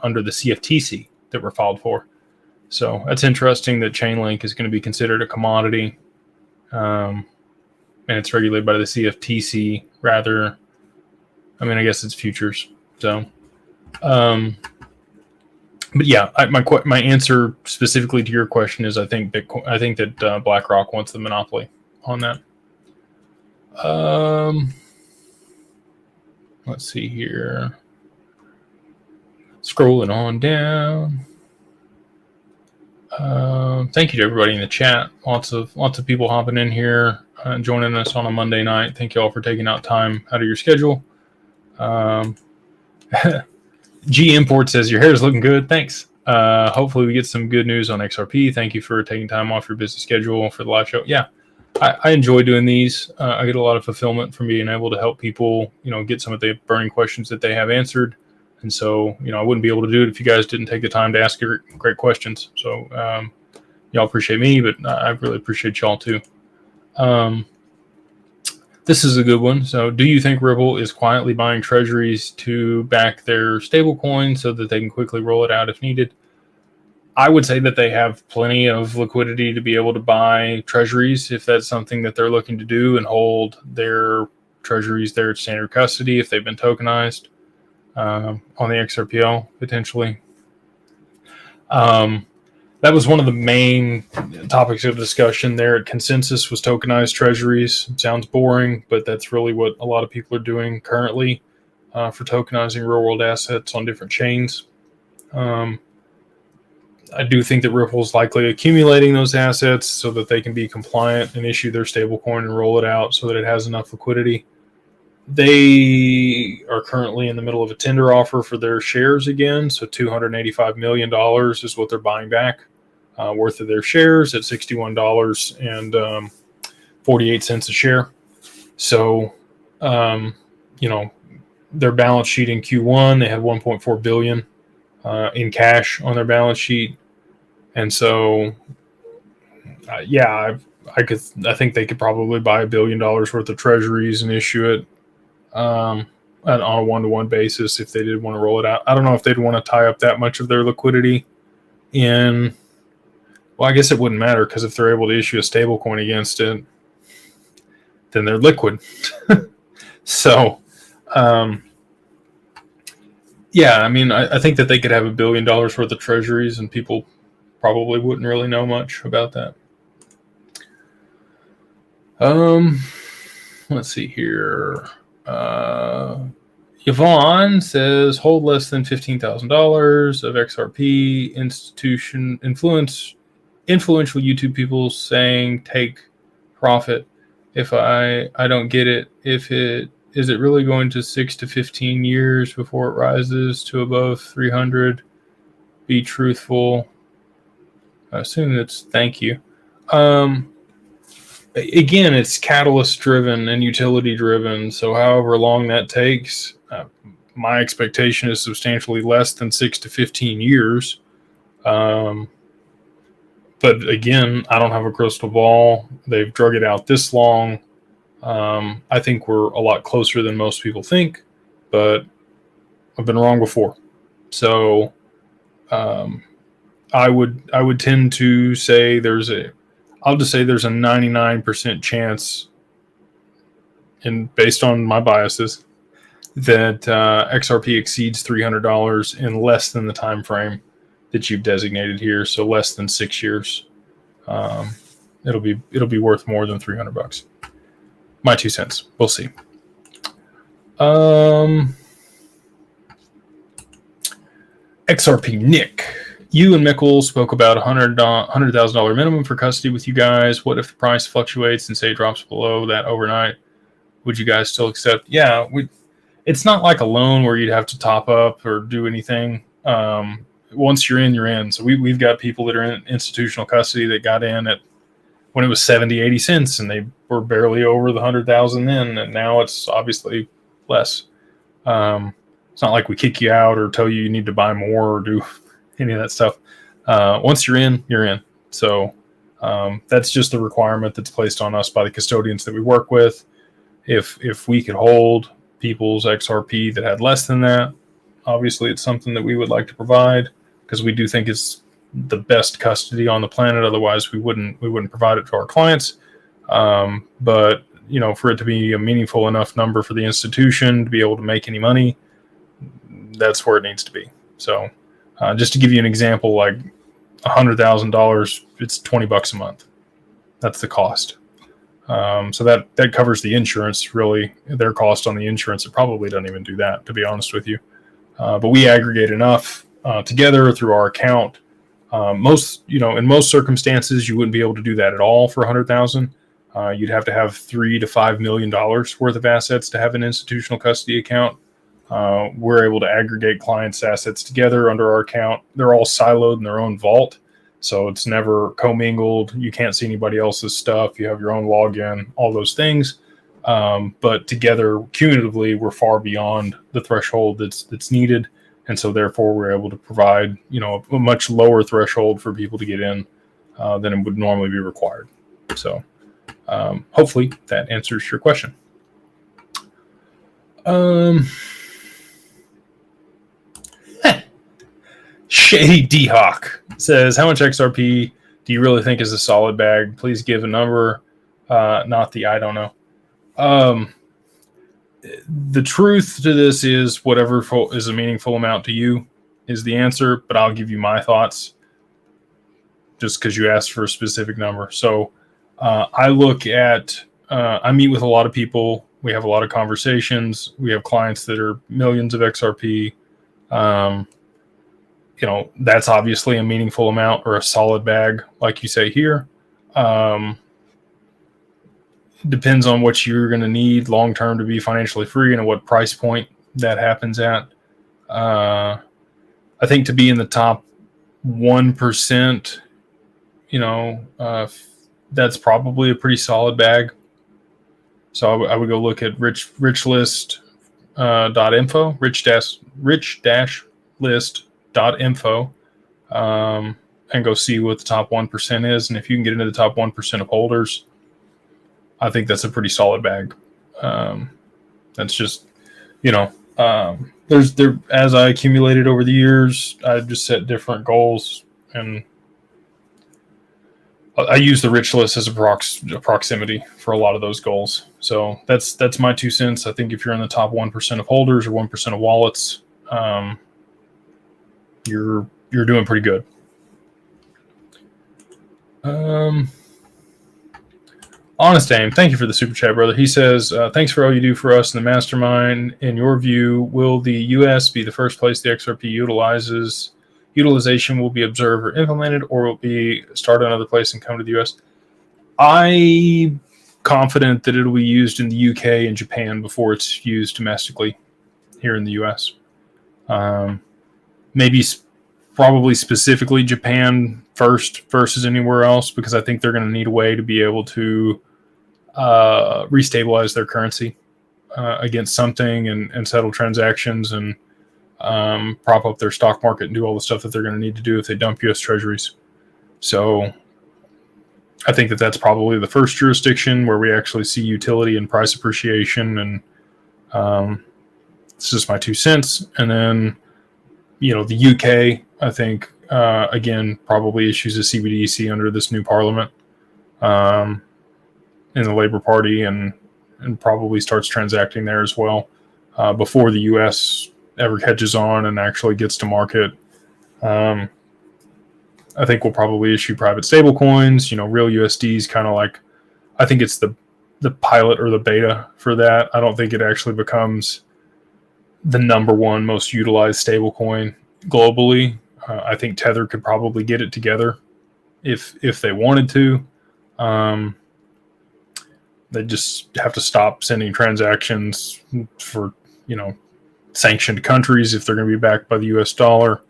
under the CFTC that were filed for. So that's interesting that Chainlink is going to be considered a commodity, and it's regulated by the CFTC rather. I guess it's futures. So, but yeah, my answer specifically to your question is I think that BlackRock wants the monopoly on that. Let's see here. Scrolling on down. Thank you to everybody in the chat. Lots of people hopping in here, joining us on a Monday night. Thank you all for taking out time out of your schedule. G Import says your hair is looking good. Thanks. Hopefully we get some good news on XRP. Thank you for taking time off your busy schedule for the live show. Yeah, I enjoy doing these. I get a lot of fulfillment from being able to help people, get some of the burning questions that they have answered. And so, I wouldn't be able to do it if you guys didn't take the time to ask great questions. So, y'all appreciate me, but I really appreciate y'all too. This is a good one. So, do you think Ripple is quietly buying treasuries to back their stable coin so that they can quickly roll it out if needed? I would say that they have plenty of liquidity to be able to buy treasuries if that's something that they're looking to do, and hold their treasuries there at standard custody if they've been tokenized on the XRPL potentially. That was one of the main topics of discussion there at Consensus, was tokenized treasuries. It sounds boring, but that's really what a lot of people are doing currently for tokenizing real world assets on different chains. I do think that Ripple is likely accumulating those assets so that they can be compliant and issue their stablecoin and roll it out so that it has enough liquidity. They are currently in the middle of a tender offer for their shares again. So $285 million is what they're buying back worth of their shares at $61.48 a share. So, their balance sheet in Q1, they had $1.4 billion in cash on their balance sheet. And so, I think they could probably buy $1 billion worth of treasuries and issue it on a one-to-one basis if they did want to roll it out. I don't know if they'd want to tie up that much of their liquidity in. Well, I guess it wouldn't matter, because if they're able to issue a stable coin against it, then they're liquid. So, I think that they could have $1 billion worth of treasuries, and people probably wouldn't really know much about that. Let's see here. Yvonne says, hold less than $15,000 of XRP. Influential YouTube people saying take profit. If I don't get it. Is it really going to 6 to 15 years before it rises to above 300? Be truthful. I assume it's thank you. Again, it's catalyst driven and utility driven. So however long that takes, my expectation is substantially less than 6 to 15 years. But again, I don't have a crystal ball. They've drug it out this long. I think we're a lot closer than most people think, but I've been wrong before. So I would tend to say I'll just say there's a 99% chance, and based on my biases, that XRP exceeds $300 in less than the time frame that you've designated here. So less than 6 years. It'll be worth more than $300. My 2 cents. We'll see. XRP Nick. You and Mickle spoke about $100,000 minimum for custody with you guys. What if the price fluctuates and say it drops below that overnight? Would you guys still accept? Yeah, it's not like a loan where you'd have to top up or do anything. Once you're in, you're in. So we've got people that are in institutional custody that got in at when it was 70, 80 cents, and they were barely over the 100,000 then, and now it's obviously less. It's not like we kick you out or tell you need to buy more or do any of that stuff. Once you're in, you're in. So that's just the requirement that's placed on us by the custodians that we work with. If we could hold people's XRP that had less than that, obviously it's something that we would like to provide, because we do think it's the best custody on the planet. Otherwise, we wouldn't provide it to our clients. But for it to be a meaningful enough number for the institution to be able to make any money, that's where it needs to be. So just to give you an example, like $100,000, it's $20 a month. That's the cost. So that covers the insurance, really. Their cost on the insurance, it probably doesn't even do that, to be honest with you. But we aggregate enough together through our account. In most circumstances, you wouldn't be able to do that at all for $100,000. You'd have to have $3 to $5 million worth of assets to have an institutional custody account. We're able to aggregate clients' assets together under our account. They're all siloed in their own vault, so it's never commingled. You can't see anybody else's stuff. You have your own login, all those things. But together, cumulatively, we're far beyond the threshold that's needed, and so therefore we're able to provide a much lower threshold for people to get in than it would normally be required. So hopefully that answers your question. Shady D-Hawk says, how much XRP do you really think is a solid bag? Please give a number, not the I don't know. The truth to this is whatever is a meaningful amount to you is the answer, but I'll give you my thoughts just because you asked for a specific number. So I look at, I meet with a lot of people. We have a lot of conversations. We have clients that are millions of XRP. That's obviously a meaningful amount or a solid bag, like you say here. Depends on what you're going to need long term to be financially free and at what price point that happens at. I think to be in the top 1%, that's probably a pretty solid bag. So I would go look at richlist.info, rich-list.info, and go see what the top 1% is. And if you can get into the top 1% of holders, I think that's a pretty solid bag. That's just, as I accumulated over the years, I just set different goals, and I use the rich list as a proximity for a lot of those goals. So that's my 2 cents. I think if you're in the top 1% of holders or 1% of wallets, you're doing pretty good. Honest Aim, thank you for the super chat, brother. He says, thanks for all you do for us in the Mastermind. In your view, will the U.S. be the first place the XRP utilization will be observed or implemented, or will it be start another place and come to the U.S.? I'm confident that it'll be used in the U.K. and Japan before it's used domestically here in the U.S. Probably specifically Japan first versus anywhere else, because I think they're going to need a way to be able to restabilize their currency against something and settle transactions and prop up their stock market and do all the stuff that they're going to need to do if they dump U.S. treasuries. So I think that's probably the first jurisdiction where we actually see utility and price appreciation, and it's just my 2 cents. And then, the UK, I think, again, probably issues a CBDC under this new parliament in the Labour Party, and probably starts transacting there as well before the US ever catches on and actually gets to market. I think we'll probably issue private stable coins. Real USD is kind of like, I think it's the pilot or the beta for that. I don't think it actually becomes the number one most utilized stable coin globally. I think Tether could probably get it together if they wanted to. They just have to stop sending transactions for, sanctioned countries if they're going to be backed by the US dollar,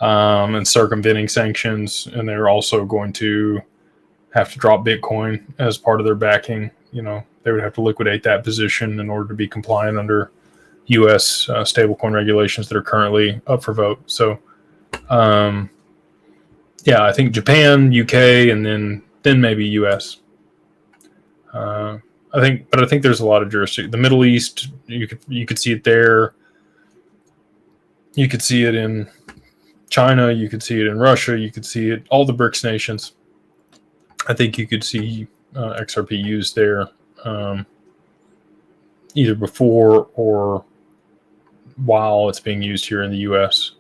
and circumventing sanctions. And they're also going to have to drop Bitcoin as part of their backing. They would have to liquidate that position in order to be compliant under US stablecoin regulations that are currently up for vote. So, I think Japan, UK, and then maybe US. I think there's a lot of jurisdiction. The Middle East, you could see it there. You could see it in China. You could see it in Russia. You could see it all the BRICS nations. I think you could see XRP used there, either before or while it's being used here in the U.S.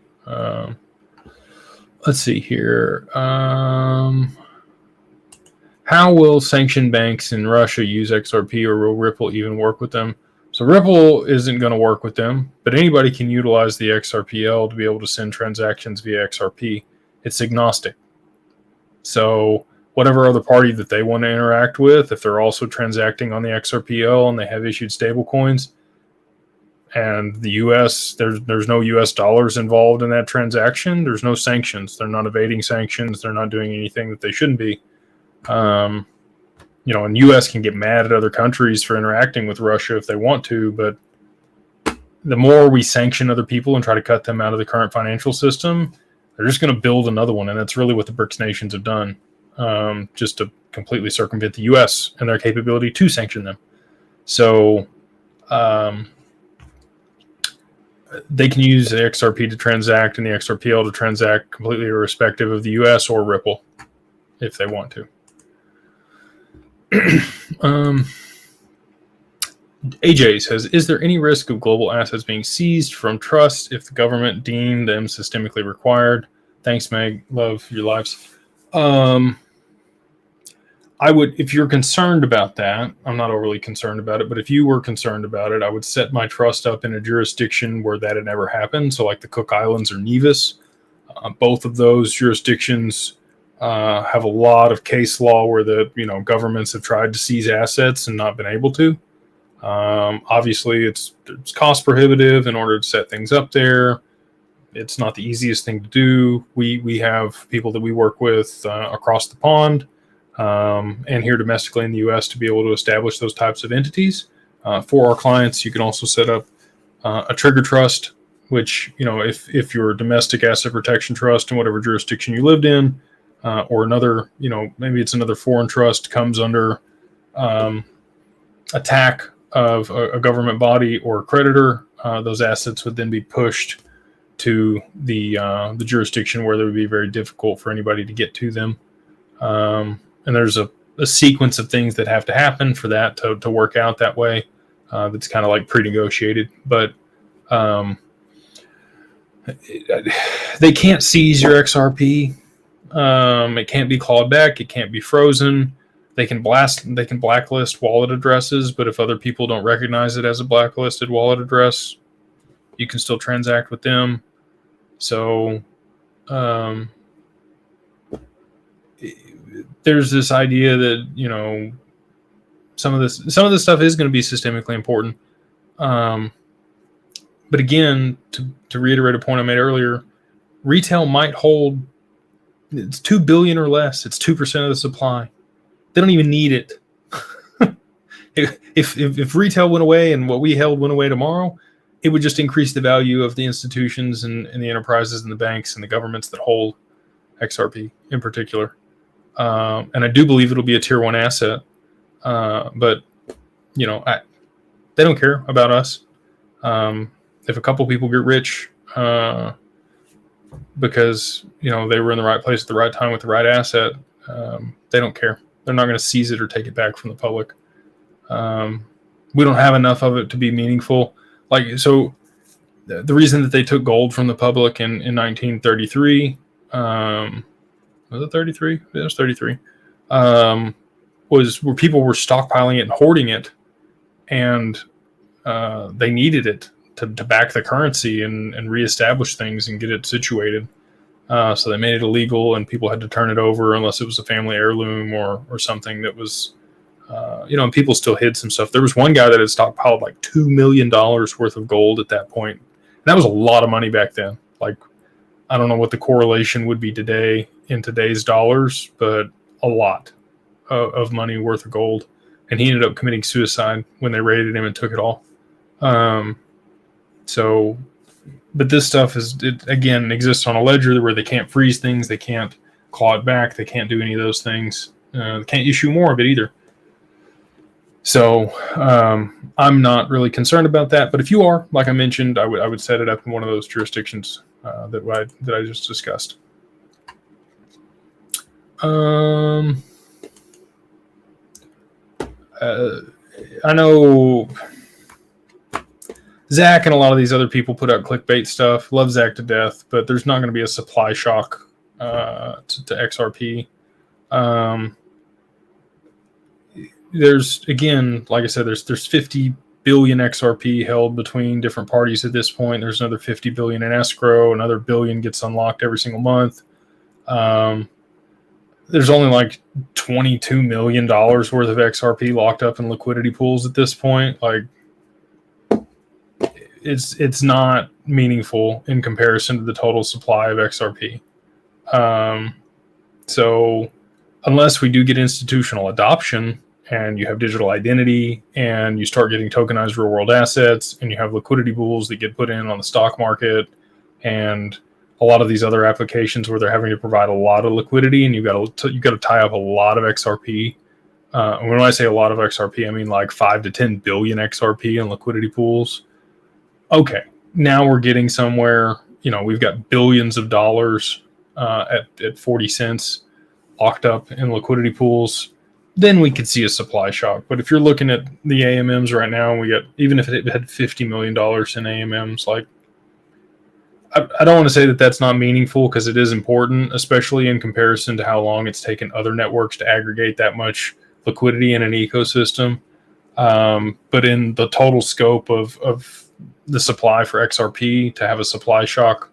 Let's see here. How will sanctioned banks in Russia use XRP, or will Ripple even work with them? So Ripple isn't going to work with them, but anybody can utilize the XRPL to be able to send transactions via XRP. It's agnostic. So whatever other party that they want to interact with, if they're also transacting on the XRPL and they have issued stable coins, and the U.S., there's no U.S. dollars involved in that transaction, there's no sanctions. They're not evading sanctions. They're not doing anything that they shouldn't be. And U.S. can get mad at other countries for interacting with Russia if they want to, but the more we sanction other people and try to cut them out of the current financial system, they're just going to build another one. And that's really what the BRICS nations have done, just to completely circumvent the U.S. and their capability to sanction them. So they can use the XRP to transact and the XRPL to transact completely irrespective of the US or Ripple if they want to. AJ says, is there any risk of global assets being seized from trust if the government deemed them systemically required? Thanks, Meg. Love your lives. I would, if you're concerned about that, I'm not overly concerned about it, but if you were concerned about it, I would set my trust up in a jurisdiction where that had never happened. So like the Cook Islands or Nevis, both of those jurisdictions have a lot of case law where the governments have tried to seize assets and not been able to. Obviously, it's cost prohibitive in order to set things up there. It's not the easiest thing to do. We have people that we work with across the pond and here domestically in the U.S. to be able to establish those types of entities. For our clients, you can also set up a trigger trust, which, if your domestic asset protection trust in whatever jurisdiction you lived in, or another, maybe it's another foreign trust comes under attack of a government body or a creditor, those assets would then be pushed to the jurisdiction where it would be very difficult for anybody to get to them. And there's a sequence of things that have to happen for that to work out that way. That's kind of like pre-negotiated, but they can't seize your XRP. It can't be clawed back. It can't be frozen. They can blacklist wallet addresses, but if other people don't recognize it as a blacklisted wallet address, you can still transact with them. So there's this idea that some of this stuff is going to be systemically important. But again, to reiterate a point I made earlier, retail might hold, it's 2 billion or less. It's 2% of the supply. They don't even need it. If retail went away and what we held went away tomorrow, it would just increase the value of the institutions and the enterprises and the banks and the governments that hold XRP in particular. And I do believe it'll be a tier 1 asset. But they don't care about us. If a couple people get rich because they were in the right place at the right time with the right asset, they don't care. They're not going to seize it or take it back from the public. We don't have enough of it to be meaningful. So the reason that they took gold from the public in 1933, was it 33? Yeah, it was 33. Was where people were stockpiling it and hoarding it, and they needed it to back the currency and reestablish things and get it situated. So they made it illegal, and people had to turn it over unless it was a family heirloom or something that was, and people still hid some stuff. There was one guy that had stockpiled like $2 million worth of gold at that point. And that was a lot of money back then. I don't know what the correlation would be today in today's dollars, but a lot of money worth of gold. And he ended up committing suicide when they raided him and took it all. But this stuff again exists on a ledger where they can't freeze things, they can't claw it back, they can't do any of those things. They can't issue more of it either. So I'm not really concerned about that. But if you are, like I mentioned, I would set it up in one of those jurisdictions that I just discussed. I know Zach and a lot of these other people put out clickbait stuff. Love Zach to death, but there's not going to be a supply shock to XRP. There's, again, like I said, there's 50 billion XRP held between different parties at this point. There's another 50 billion in escrow. Another billion gets unlocked every single month. There's only like $22 million worth of XRP locked up in liquidity pools at this point. It's not meaningful in comparison to the total supply of XRP. So unless we do get institutional adoption and you have digital identity and you start getting tokenized real world assets and you have liquidity pools that get put in on the stock market and a lot of these other applications where they're having to provide a lot of liquidity and you've got to tie up a lot of XRP. When I say a lot of XRP, I mean like 5 to 10 billion XRP in liquidity pools. Okay, now we're getting somewhere, we've got billions of dollars at 40 cents locked up in liquidity pools, then we could see a supply shock. But if you're looking at the AMMs right now, we got, even if it had $50 million in AMMs, like, I don't want to say that that's not meaningful, because it is important, especially in comparison to how long it's taken other networks to aggregate that much liquidity in an ecosystem. But in the total scope of the supply for XRP, to have a supply shock,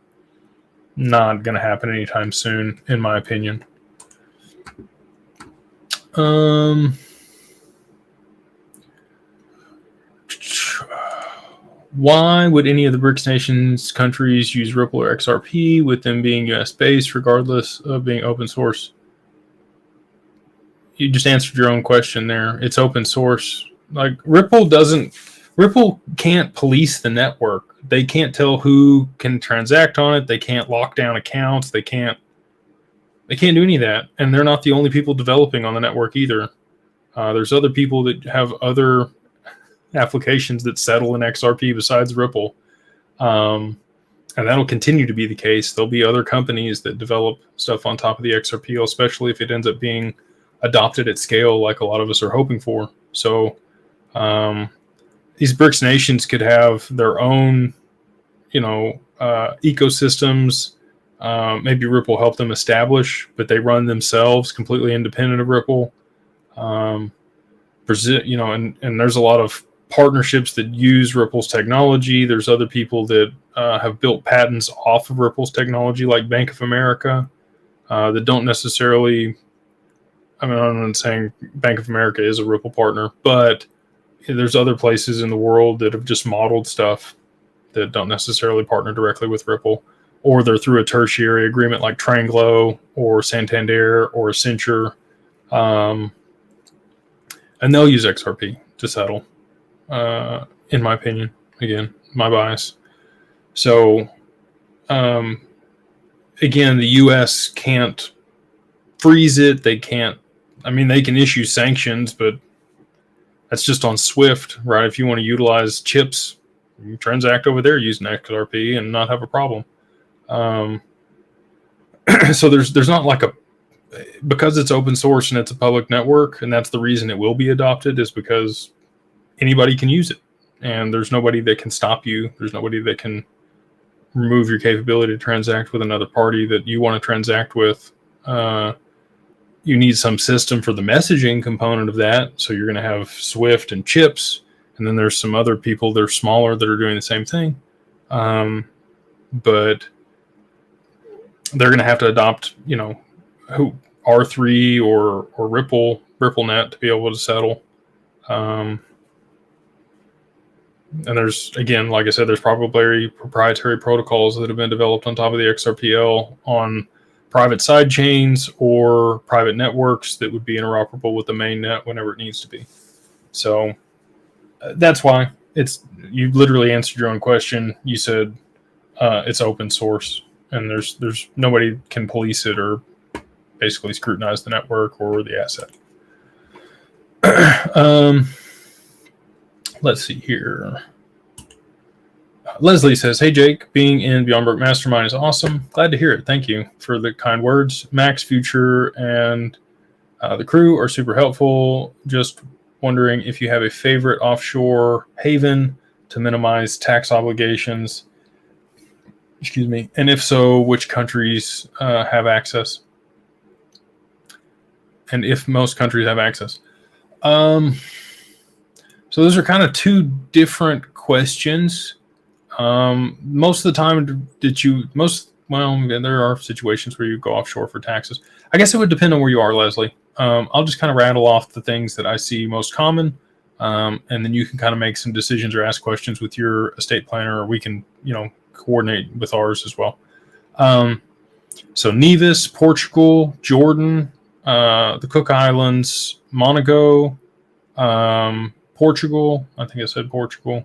not going to happen anytime soon, in my opinion. Why would any of the BRICS nations countries use Ripple or XRP, with them being US based, regardless of being open source? You just answered your own question there. It's open source. Like, Ripple can't police the network. They can't tell who can transact on it. They can't lock down accounts. They can't do any of that. And they're not the only people developing on the network either. There's other people that have other applications that settle in XRP besides Ripple. And that'll continue to be the case. There'll be other companies that develop stuff on top of the XRP, especially if it ends up being adopted at scale like a lot of us are hoping for. So these BRICS nations could have their own, ecosystems. Maybe Ripple helped them establish, but they run themselves completely independent of Ripple. Brazil, and there's a lot of partnerships that use Ripple's technology. There's other people that have built patents off of Ripple's technology, like Bank of America, that don't necessarily. I'm not saying Bank of America is a Ripple partner, but there's other places in the world that have just modeled stuff that don't necessarily partner directly with Ripple, or they're through a tertiary agreement like Tranglo or Santander or Accenture, and they'll use XRP to settle. In my opinion, again, my bias. So, again, the U.S. can't freeze it. They can't. They can issue sanctions, but that's just on SWIFT, right? If you want to utilize chips, you transact over there using XRP and not have a problem. So there's not like because it's open source and it's a public network, and that's the reason it will be adopted, is because anybody can use it, and there's nobody that can stop you. There's nobody that can remove your capability to transact with another party that you want to transact with. You need some system for the messaging component of that. So you're going to have SWIFT and chips, and then there's some other people that are smaller that are doing the same thing. But they're going to have to adopt, who R3 or RippleNet to be able to settle. And there's, again, like I said, there's probably proprietary protocols that have been developed on top of the XRPL on private side chains or private networks that would be interoperable with the main net whenever it needs to be. So that's why you literally answered your own question. You said it's open source, and there's nobody can police it or basically scrutinize the network or the asset. Let's see here. Leslie says, "Hey Jake, being in Beyond Broke Mastermind is awesome. Glad to hear it. Thank you for the kind words. Max, Future, and the crew are super helpful. Just wondering if you have a favorite offshore haven to minimize tax obligations. Excuse me. And if so, which countries have access? And if most countries have access." So those are kind of two different questions. Most of the time, there are situations where you go offshore for taxes. I guess it would depend on where you are, Leslie. I'll just kind of rattle off the things that I see most common, and then you can kind of make some decisions or ask questions with your estate planner, or we can, coordinate with ours as well. So Nevis, Portugal, Jordan, the Cook Islands, Monaco, Portugal. I think I said Portugal.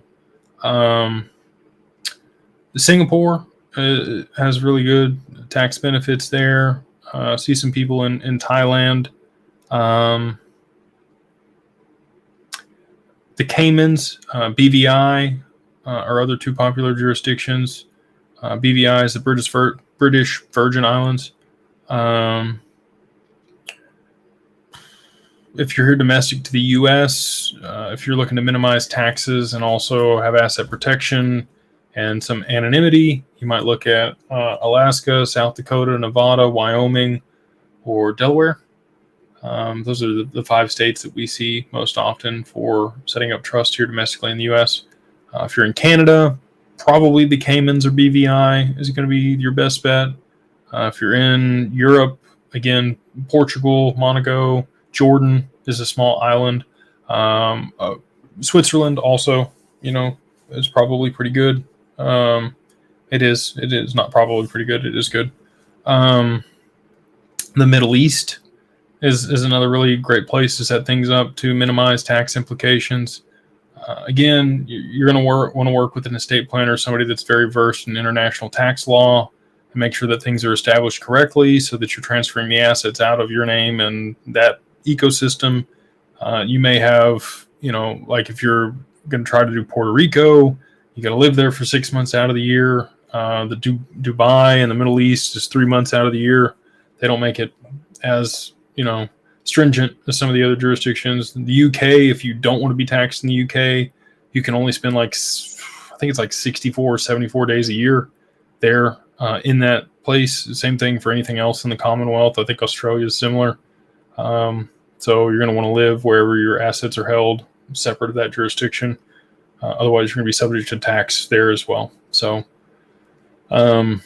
Singapore has really good tax benefits there. See some people in Thailand. The Caymans, BVI, are other two popular jurisdictions. BVI is the British Virgin Islands. If you're here domestic to the U.S., if you're looking to minimize taxes and also have asset protection and some anonymity, you might look at Alaska, South Dakota, Nevada, Wyoming, or Delaware. Those are the 5 states that we see most often for setting up trust here domestically in the U.S. If you're in Canada, probably the Caymans or BVI is going to be your best bet. If you're in Europe, again, Portugal, Monaco, Jordan is a small island. Switzerland also, is probably pretty good. It is not probably pretty good. It is good. The Middle East is another really great place to set things up to minimize tax implications. Again, you're going to want to work with an estate planner, somebody that's very versed in international tax law, and make sure that things are established correctly so that you're transferring the assets out of your name and that ecosystem. You may have, like if you're going to try to do Puerto Rico, you got to live there for 6 months out of the year. The Dubai and the Middle East is 3 months out of the year. They don't make it as, stringent as some of the other jurisdictions. The UK, if you don't want to be taxed in the UK, you can only spend I think it's like 64 or 74 days a year there in that place. Same thing for anything else in the Commonwealth. I think Australia is similar. So you're going to want to live wherever your assets are held, separate of that jurisdiction. Otherwise, you're going to be subject to tax there as well. So I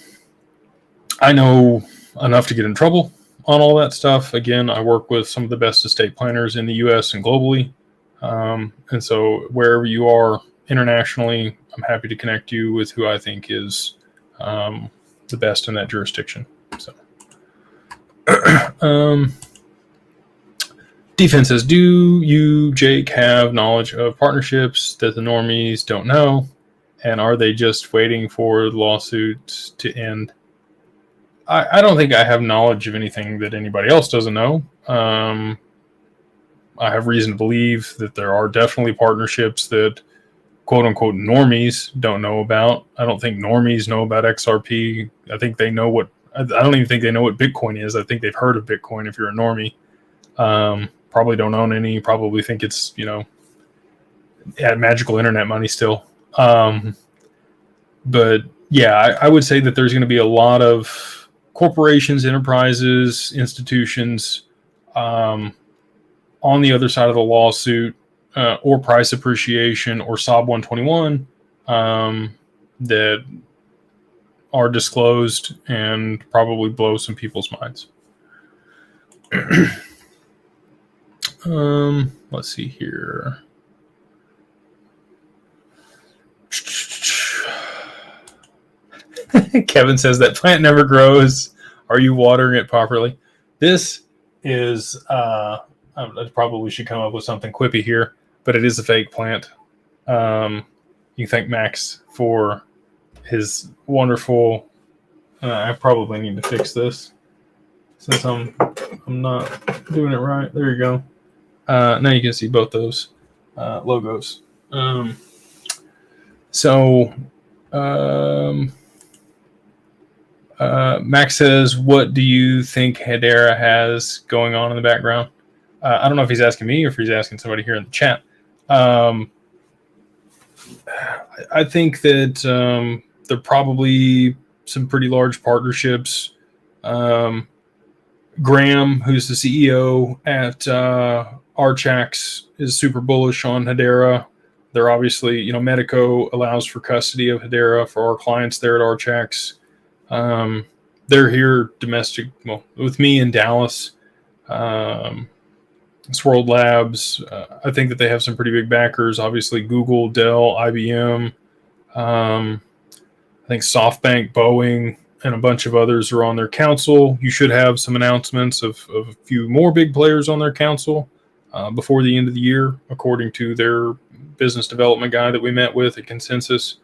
know enough to get in trouble on all that stuff. Again, I work with some of the best estate planners in the U.S. and globally. And so wherever you are internationally, I'm happy to connect you with who I think is the best in that jurisdiction. So Defense says, do you, Jake, have knowledge of partnerships that the normies don't know? And are they just waiting for lawsuits to end? I don't think I have knowledge of anything that anybody else doesn't know. I have reason to believe that there are definitely partnerships that quote-unquote normies don't know about. I don't think normies know about XRP. I think they know I don't even think they know what Bitcoin is. I think they've heard of Bitcoin if you're a normie. Probably don't own any. Probably think it's, magical internet money still. But yeah, I would say that there's going to be a lot of corporations, enterprises, institutions on the other side of the lawsuit or price appreciation or SOB 121 that are disclosed and probably blow some people's minds. Let's see here. Kevin says that plant never grows. Are you watering it properly? This is, I probably should come up with something quippy here, but it is a fake plant. You thank Max for his wonderful, I probably need to fix this since I'm not doing it right. There you go. Now you can see both those logos. Max says, what do you think Hedera has going on in the background? I don't know if he's asking me or if he's asking somebody here in the chat. I think that there are probably some pretty large partnerships. Graham, who's the CEO at Archax, is super bullish on Hedera. They're obviously, Medico allows for custody of Hedera for our clients there at Archax. They're here domestic, with me in Dallas. Swirled Labs. I think that they have some pretty big backers. Obviously, Google, Dell, IBM. I think SoftBank, Boeing, and a bunch of others are on their council. You should have some announcements of a few more big players on their council before the end of the year, according to their business development guy that we met with at Consensus.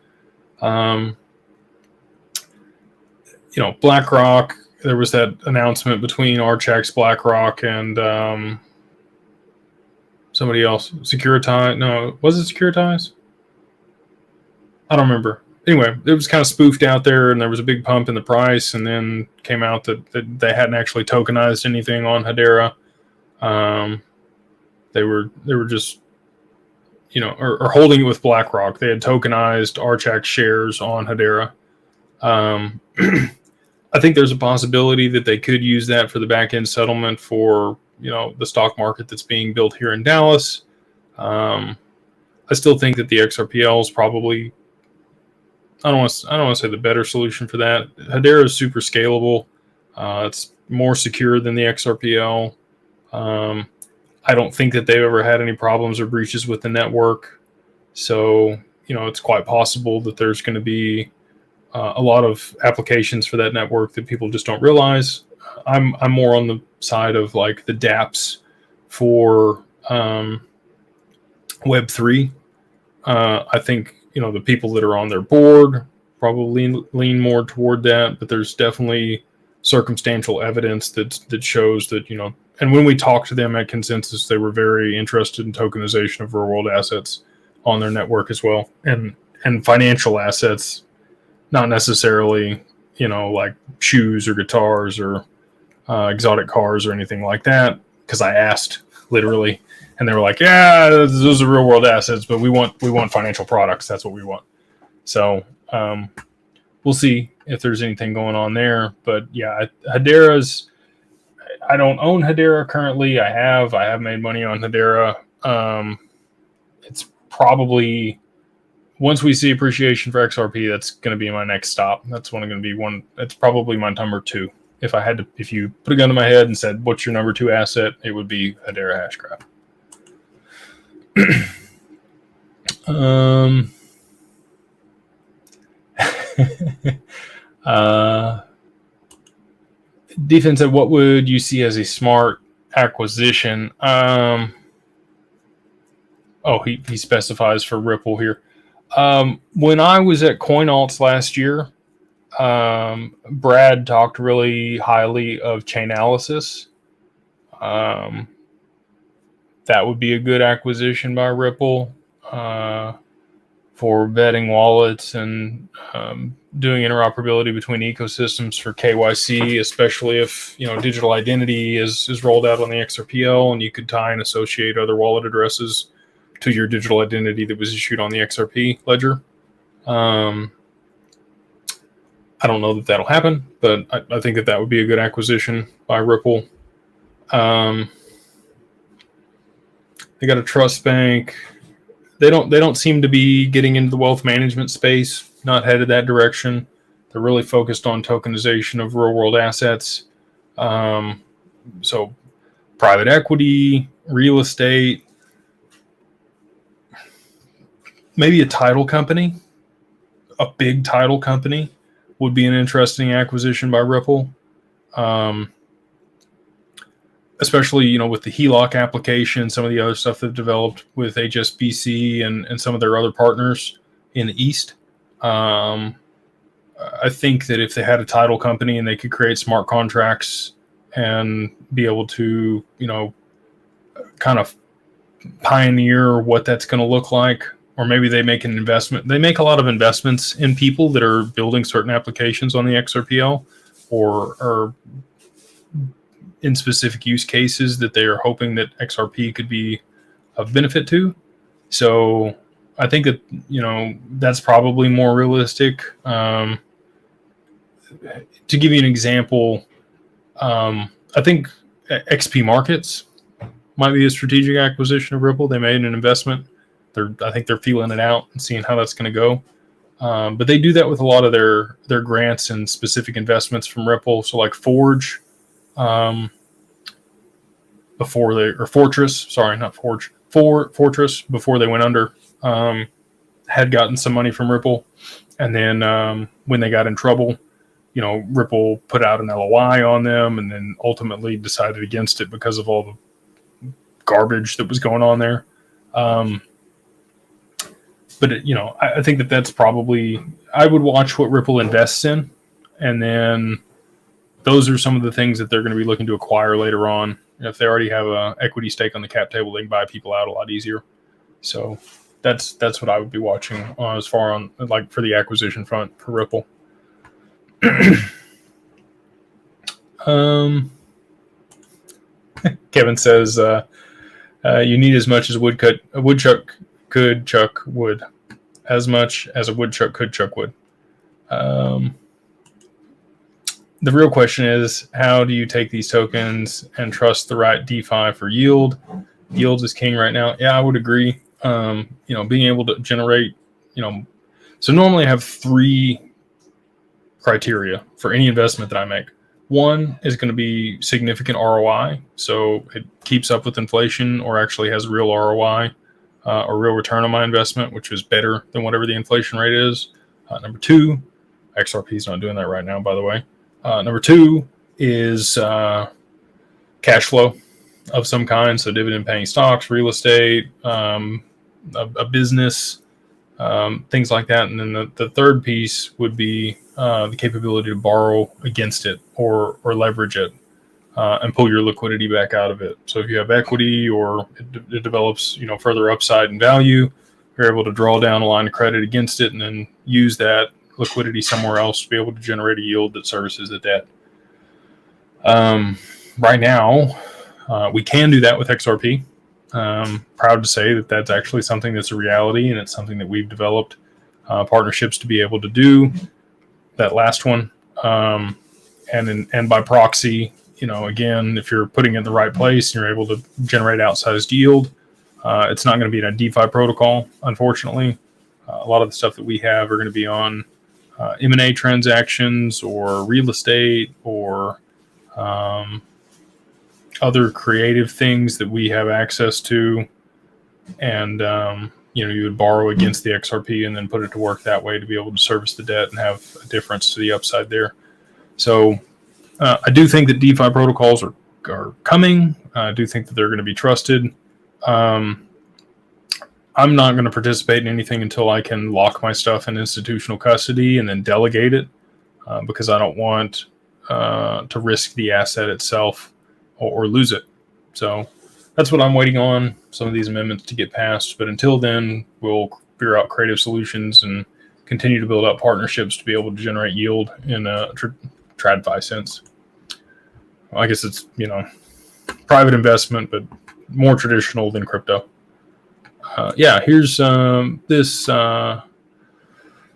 BlackRock, there was that announcement between Archax, BlackRock, and somebody else. Securitize. No, was it Securitize? I don't remember. Anyway, it was kind of spoofed out there, and there was a big pump in the price, and then came out that they hadn't actually tokenized anything on Hedera. They were just, or holding it with BlackRock. They had tokenized Arbitrage shares on Hedera. I think there's a possibility that they could use that for the back end settlement for the stock market that's being built here in Dallas. I still think that the XRPL is probably, I don't want to say the better solution for that. Hedera is super scalable. It's more secure than the XRPL. I don't think that they've ever had any problems or breaches with the network. So, it's quite possible that there's going to be a lot of applications for that network that people just don't realize. I'm more on the side of like the dApps for Web3. I think the people that are on their board probably lean more toward that, but there's definitely circumstantial evidence that shows that and when we talked to them at Consensus, they were very interested in tokenization of real world assets on their network as well, and financial assets, not necessarily like shoes or guitars or exotic cars or anything like that, because I asked literally, and they were like, yeah, those are real world assets, but we want financial products. That's what we want. So we'll see if there's anything going on there. But yeah, Hedera's, I don't own Hedera currently. I have made money on Hedera. It's probably, once we see appreciation for XRP, that's going to be my next stop. That's going to be that's probably my number 2. If you put a gun to my head and said, what's your number 2 asset? It would be Hedera Hashgraph. Defense said, what would you see as a smart acquisition? He specifies for Ripple here. When I was at CoinAlts last year, Brad talked really highly of Chainalysis. That would be a good acquisition by Ripple for vetting wallets and doing interoperability between ecosystems for KYC, especially if digital identity is rolled out on the XRPL, and you could tie and associate other wallet addresses to your digital identity that was issued on the XRP ledger. I don't know that that'll happen, but I think that would be a good acquisition by Ripple. They got a trust bank. They don't seem to be getting into the wealth management space, not headed that direction. They're really focused on tokenization of real world assets. So private equity, real estate, maybe a title company, a big title company would be an interesting acquisition by Ripple. Especially, with the HELOC application, some of the other stuff they've developed with HSBC and some of their other partners in the East. I think that if they had a title company and they could create smart contracts and be able to, kind of pioneer what that's going to look like, or maybe they make an investment. They make a lot of investments in people that are building certain applications on the XRPL or in specific use cases that they are hoping that XRP could be of benefit to. So I think that, that's probably more realistic. To give you an example, I think XP Markets might be a strategic acquisition of Ripple. They made an investment. I think they're feeling it out and seeing how that's going to go. But they do that with a lot of their grants and specific investments from Ripple. So like Forge, Fortress, before they went under, had gotten some money from Ripple. And then when they got in trouble, Ripple put out an LOI on them and then ultimately decided against it because of all the garbage that was going on there. But I think that's probably, I would watch what Ripple invests in, and then those are some of the things that they're going to be looking to acquire later on. If they already have a equity stake on the cap table, they can buy people out a lot easier. So that's what I would be watching as far on like for the acquisition front for Ripple. Kevin says you need as much as a woodchuck could chuck wood, as much as a woodchuck could chuck wood. The real question is, how do you take these tokens and trust the right DeFi for yield? Yield is king right now. Yeah, I would agree. Being able to generate, so normally I have 3 criteria for any investment that I make. One is going to be significant ROI, so it keeps up with inflation or actually has real ROI or real return on my investment, which is better than whatever the inflation rate is. Number 2, XRP is not doing that right now, by the way. Number 2 is cash flow of some kind, so dividend-paying stocks, real estate, a business, things like that. And then the third piece would be the capability to borrow against it or leverage it and pull your liquidity back out of it. So if you have equity or it develops, further upside in value, you're able to draw down a line of credit against it and then use that liquidity somewhere else to be able to generate a yield that services the debt. Right now, we can do that with XRP. Proud to say that that's actually something that's a reality, and it's something that we've developed partnerships to be able to do. That last one, and by proxy, again, if you're putting it in the right place and you're able to generate outsized yield, it's not going to be in a DeFi protocol, unfortunately. A lot of the stuff that we have are going to be on M&A transactions or real estate or other creative things that we have access to, and you would borrow against the XRP and then put it to work that way to be able to service the debt and have a difference to the upside there. So I do think that DeFi protocols are coming. I do think that they're going to be trusted. I'm not going to participate in anything until I can lock my stuff in institutional custody and then delegate it, because I don't want to risk the asset itself or lose it. So that's what I'm waiting on, some of these amendments to get passed. But until then, we'll figure out creative solutions and continue to build up partnerships to be able to generate yield in a TradFi sense. I guess it's, private investment, but more traditional than crypto. Here's this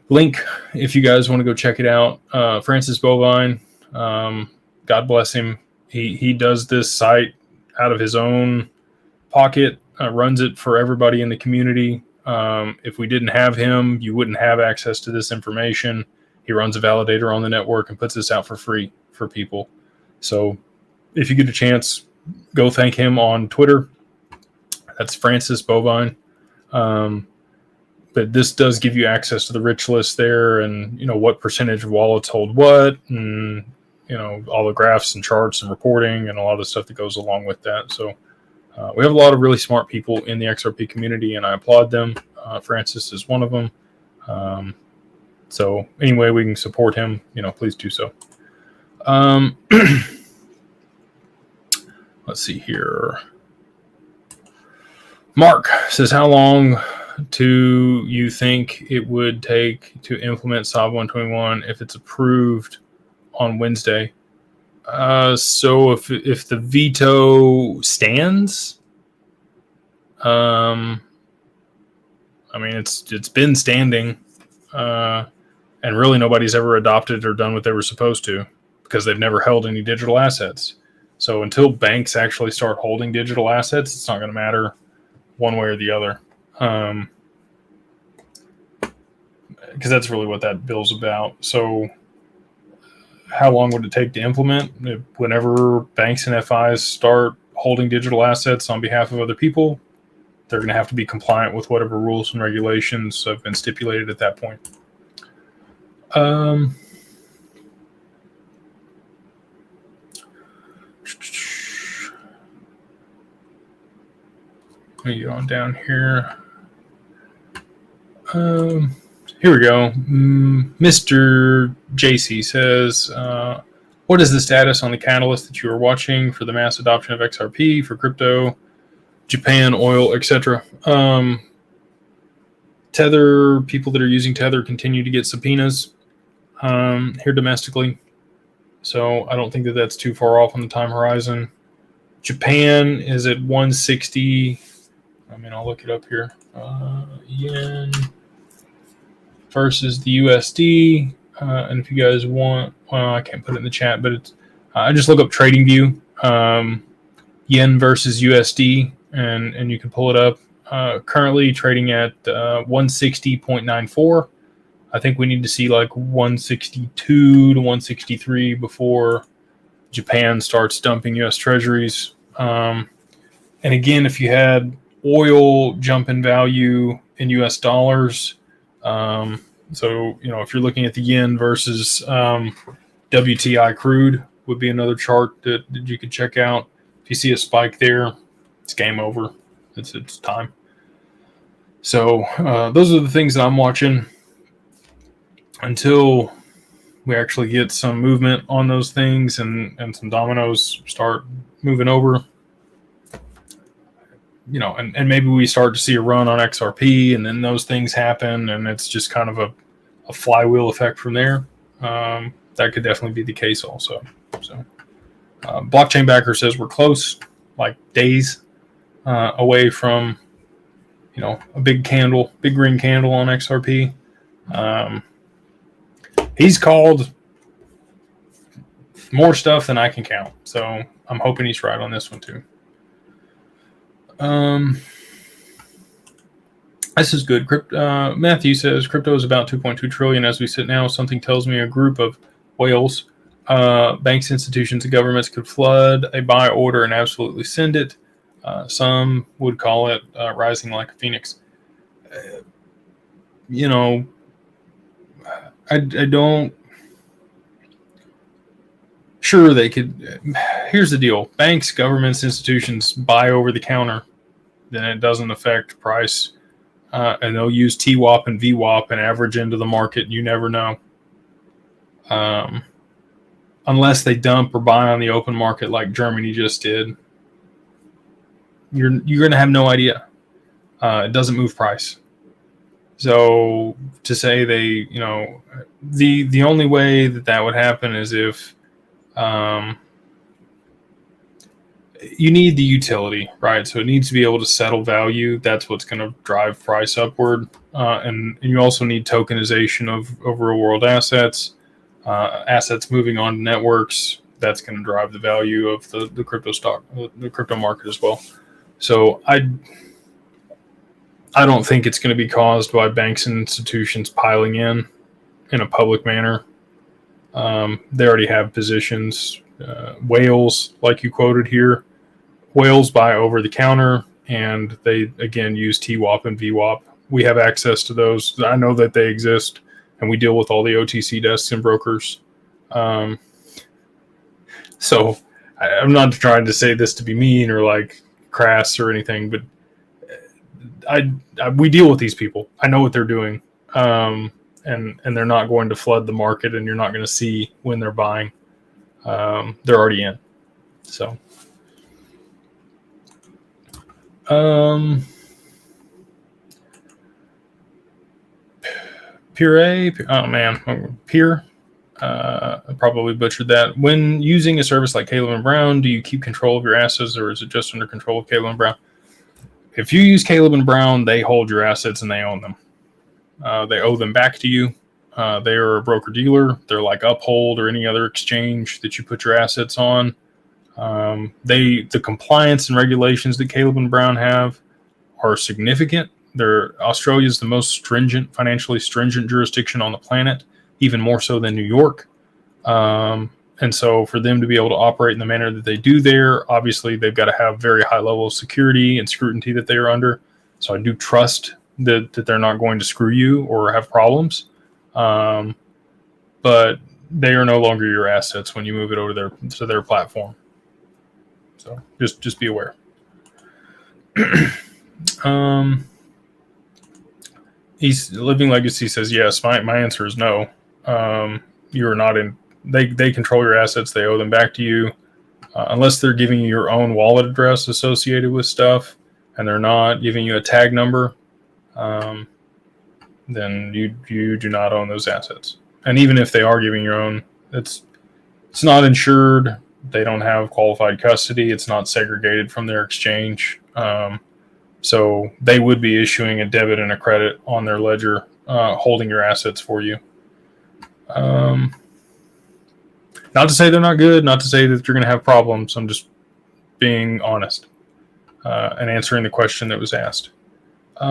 link if you guys want to go check it out. Francis Bovine, God bless him. He does this site out of his own pocket, runs it for everybody in the community. If we didn't have him, you wouldn't have access to this information. He runs a validator on the network and puts this out for free for people. So if you get a chance, go thank him on Twitter. That's Francis Bovine. But this does give you access to the rich list there, and what percentage of wallets hold what, and all the graphs and charts and reporting and a lot of the stuff that goes along with that. So we have a lot of really smart people in the XRP community, and I applaud them. Francis is one of them. So any way we can support him, please do so. Let's see here. Mark says, how long do you think it would take to implement SOB 121 if it's approved on Wednesday? So if the veto stands, it's been standing, and really nobody's ever adopted or done what they were supposed to because they've never held any digital assets. So until banks actually start holding digital assets, it's not going to matter one way or the other. Because that's really what that bill's about. So how long would it take to implement? Whenever banks and FIs start holding digital assets on behalf of other people, they're going to have to be compliant with whatever rules and regulations have been stipulated at that point. Let me get on down here. Here we go. Mr. JC says, what is the status on the catalyst that you are watching for the mass adoption of XRP for crypto, Japan, oil, etc.? Tether, people that are using Tether continue to get subpoenas here domestically. So I don't think that that's too far off on the time horizon. Japan is at 160. I mean, I'll look it up here. Yen versus the USD. And if you guys want, well, I can't put it in the chat, but it's, I just look up TradingView, Yen versus USD, and you can pull it up. Currently trading at 160.94. I think we need to see like 162 to 163 before Japan starts dumping U.S. Treasuries. And again, if you had oil jump in value in U.S. dollars, so if you're looking at the yen versus WTI crude, would be another chart that you could check out. If you see a spike there, it's game over. It's time. So those are the things that I'm watching until we actually get some movement on those things and some dominoes start moving over. And maybe we start to see a run on XRP, and then those things happen, and it's just kind of a flywheel effect from there. That could definitely be the case also. So blockchain backer says we're close, like days away from a big green candle on XRP. He's called more stuff than I can count, so I'm hoping he's right on this one too. This is good. Matthew says crypto is about 2.2 trillion as we sit now. Something tells me a group of whales, banks, institutions, and governments could flood a buy order and absolutely send it. Some would call it rising like a phoenix. I don't. Sure, they could. Here's the deal: banks, governments, institutions buy over the counter, then it doesn't affect price, and they'll use TWAP and VWAP and average into the market. You never know, unless they dump or buy on the open market like Germany just did. You're going to have no idea. It doesn't move price. So to say the only way that would happen is if you need the utility, right? So it needs to be able to settle value. That's what's going to drive price upward. And you also need tokenization of real world assets, assets moving on networks. That's going to drive the value of the crypto stock, the crypto market as well. So I don't think it's going to be caused by banks and institutions piling in a public manner. They already have positions. Whales, like you quoted here, whales buy over the counter, and they again use TWAP and VWAP. We have access to those. I know that they exist, and we deal with all the OTC desks and brokers. So I'm not trying to say this to be mean or like crass or anything, but we deal with these people. I know what they're doing, and they're not going to flood the market, and you're not going to see when they're buying. They're already in. So, Pure, I probably butchered that. When using a service like Caleb and Brown, do you keep control of your assets, or is it just under control of Caleb and Brown? If you use Caleb and Brown, they hold your assets and they own them. They owe them back to you. They are a broker-dealer. They're like Uphold or any other exchange that you put your assets on. The compliance and regulations that Caleb and Brown have are significant. Australia is the most financially stringent jurisdiction on the planet, even more so than New York. And so for them to be able to operate in the manner that they do there, obviously they've got to have very high level of security and scrutiny that they are under. So I do trust that they're not going to screw you or have problems. But they are no longer your assets when you move it over to their platform. So just be aware. He's Living Legacy says yes. My answer is no. You are not in. They control your assets. They owe them back to you, unless they're giving you your own wallet address associated with stuff, and they're not giving you a tag number. then you do not own those assets. And even if they are giving you own, it's not insured. They don't have qualified custody. It's not segregated from their exchange. So they would be issuing a debit and a credit on their ledger, holding your assets for you. Not to say they're not good, not to say that you're going to have problems. I'm just being honest and answering the question that was asked. We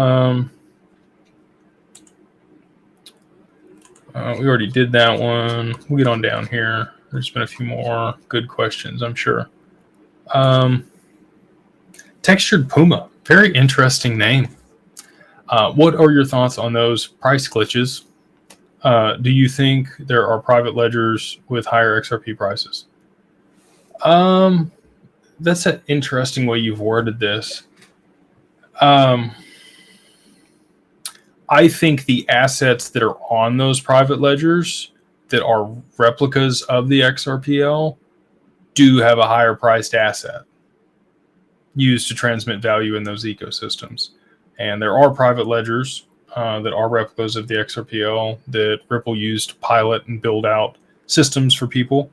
already did that one. We'll get on down here. There's been a few more good questions, I'm sure. Textured Puma, very interesting name. What are your thoughts on those price glitches? Do you think there are private ledgers with higher XRP prices? That's an interesting way you've worded this. I think the assets that are on those private ledgers that are replicas of the XRPL do have a higher priced asset used to transmit value in those ecosystems. And there are private ledgers that are replicas of the XRPL that Ripple used to pilot and build out systems for people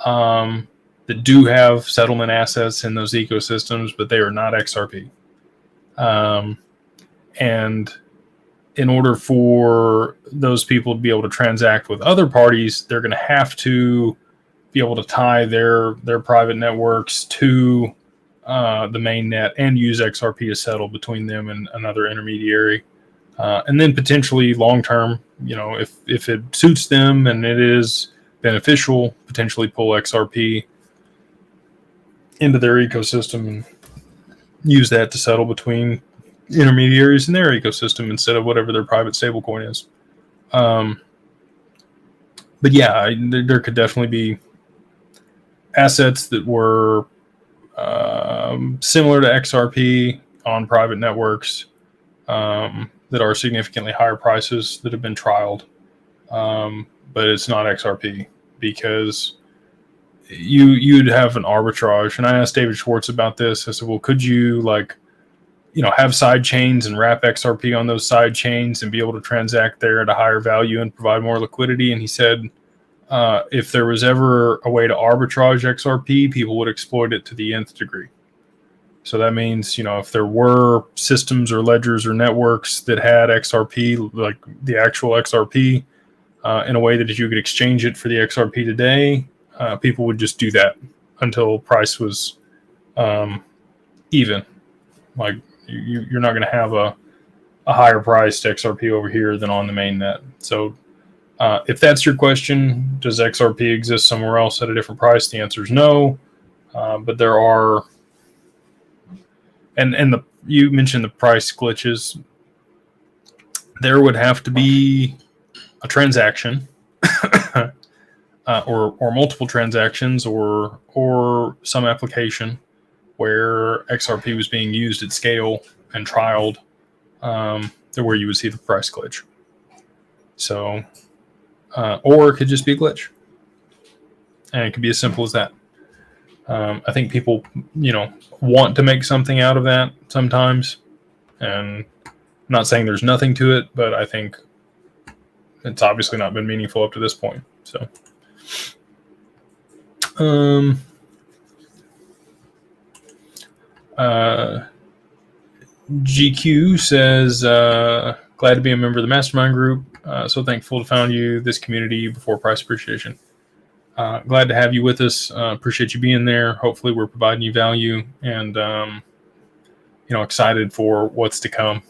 that do have settlement assets in those ecosystems, but they are not XRP. And in order for those people to be able to transact with other parties, they're going to have to be able to tie their private networks to the main net and use XRP to settle between them and another intermediary. And then potentially long-term, if it suits them and it is beneficial, potentially pull XRP into their ecosystem and use that to settle between intermediaries in their ecosystem instead of whatever their private stablecoin is. But yeah, there could definitely be assets that were similar to XRP on private networks that are significantly higher prices that have been trialed. But it's not XRP because you'd have an arbitrage. And I asked David Schwartz about this. I said, well, could you have side chains and wrap XRP on those side chains and be able to transact there at a higher value and provide more liquidity? And he said, if there was ever a way to arbitrage XRP, people would exploit it to the nth degree. So that means, if there were systems or ledgers or networks that had XRP, like the actual XRP, in a way that you could exchange it for the XRP today, people would just do that until price was even. Like you're not going to have a higher priced XRP over here than on the main net. So if that's your question, does XRP exist somewhere else at a different price? The answer is no. But there are, and you mentioned the price glitches. There would have to be a transaction, or multiple transactions, or some application where XRP was being used at scale and trialed, where you would see the price glitch. So, or it could just be a glitch, and it could be as simple as that. I think people, want to make something out of that sometimes, and I'm not saying there's nothing to it, but I think it's obviously not been meaningful up to this point. So, GQ says, glad to be a member of the Mastermind group. So thankful to found you, this community, before price appreciation. Glad to have you with us. Appreciate you being there. Hopefully we're providing you value, and excited for what's to come.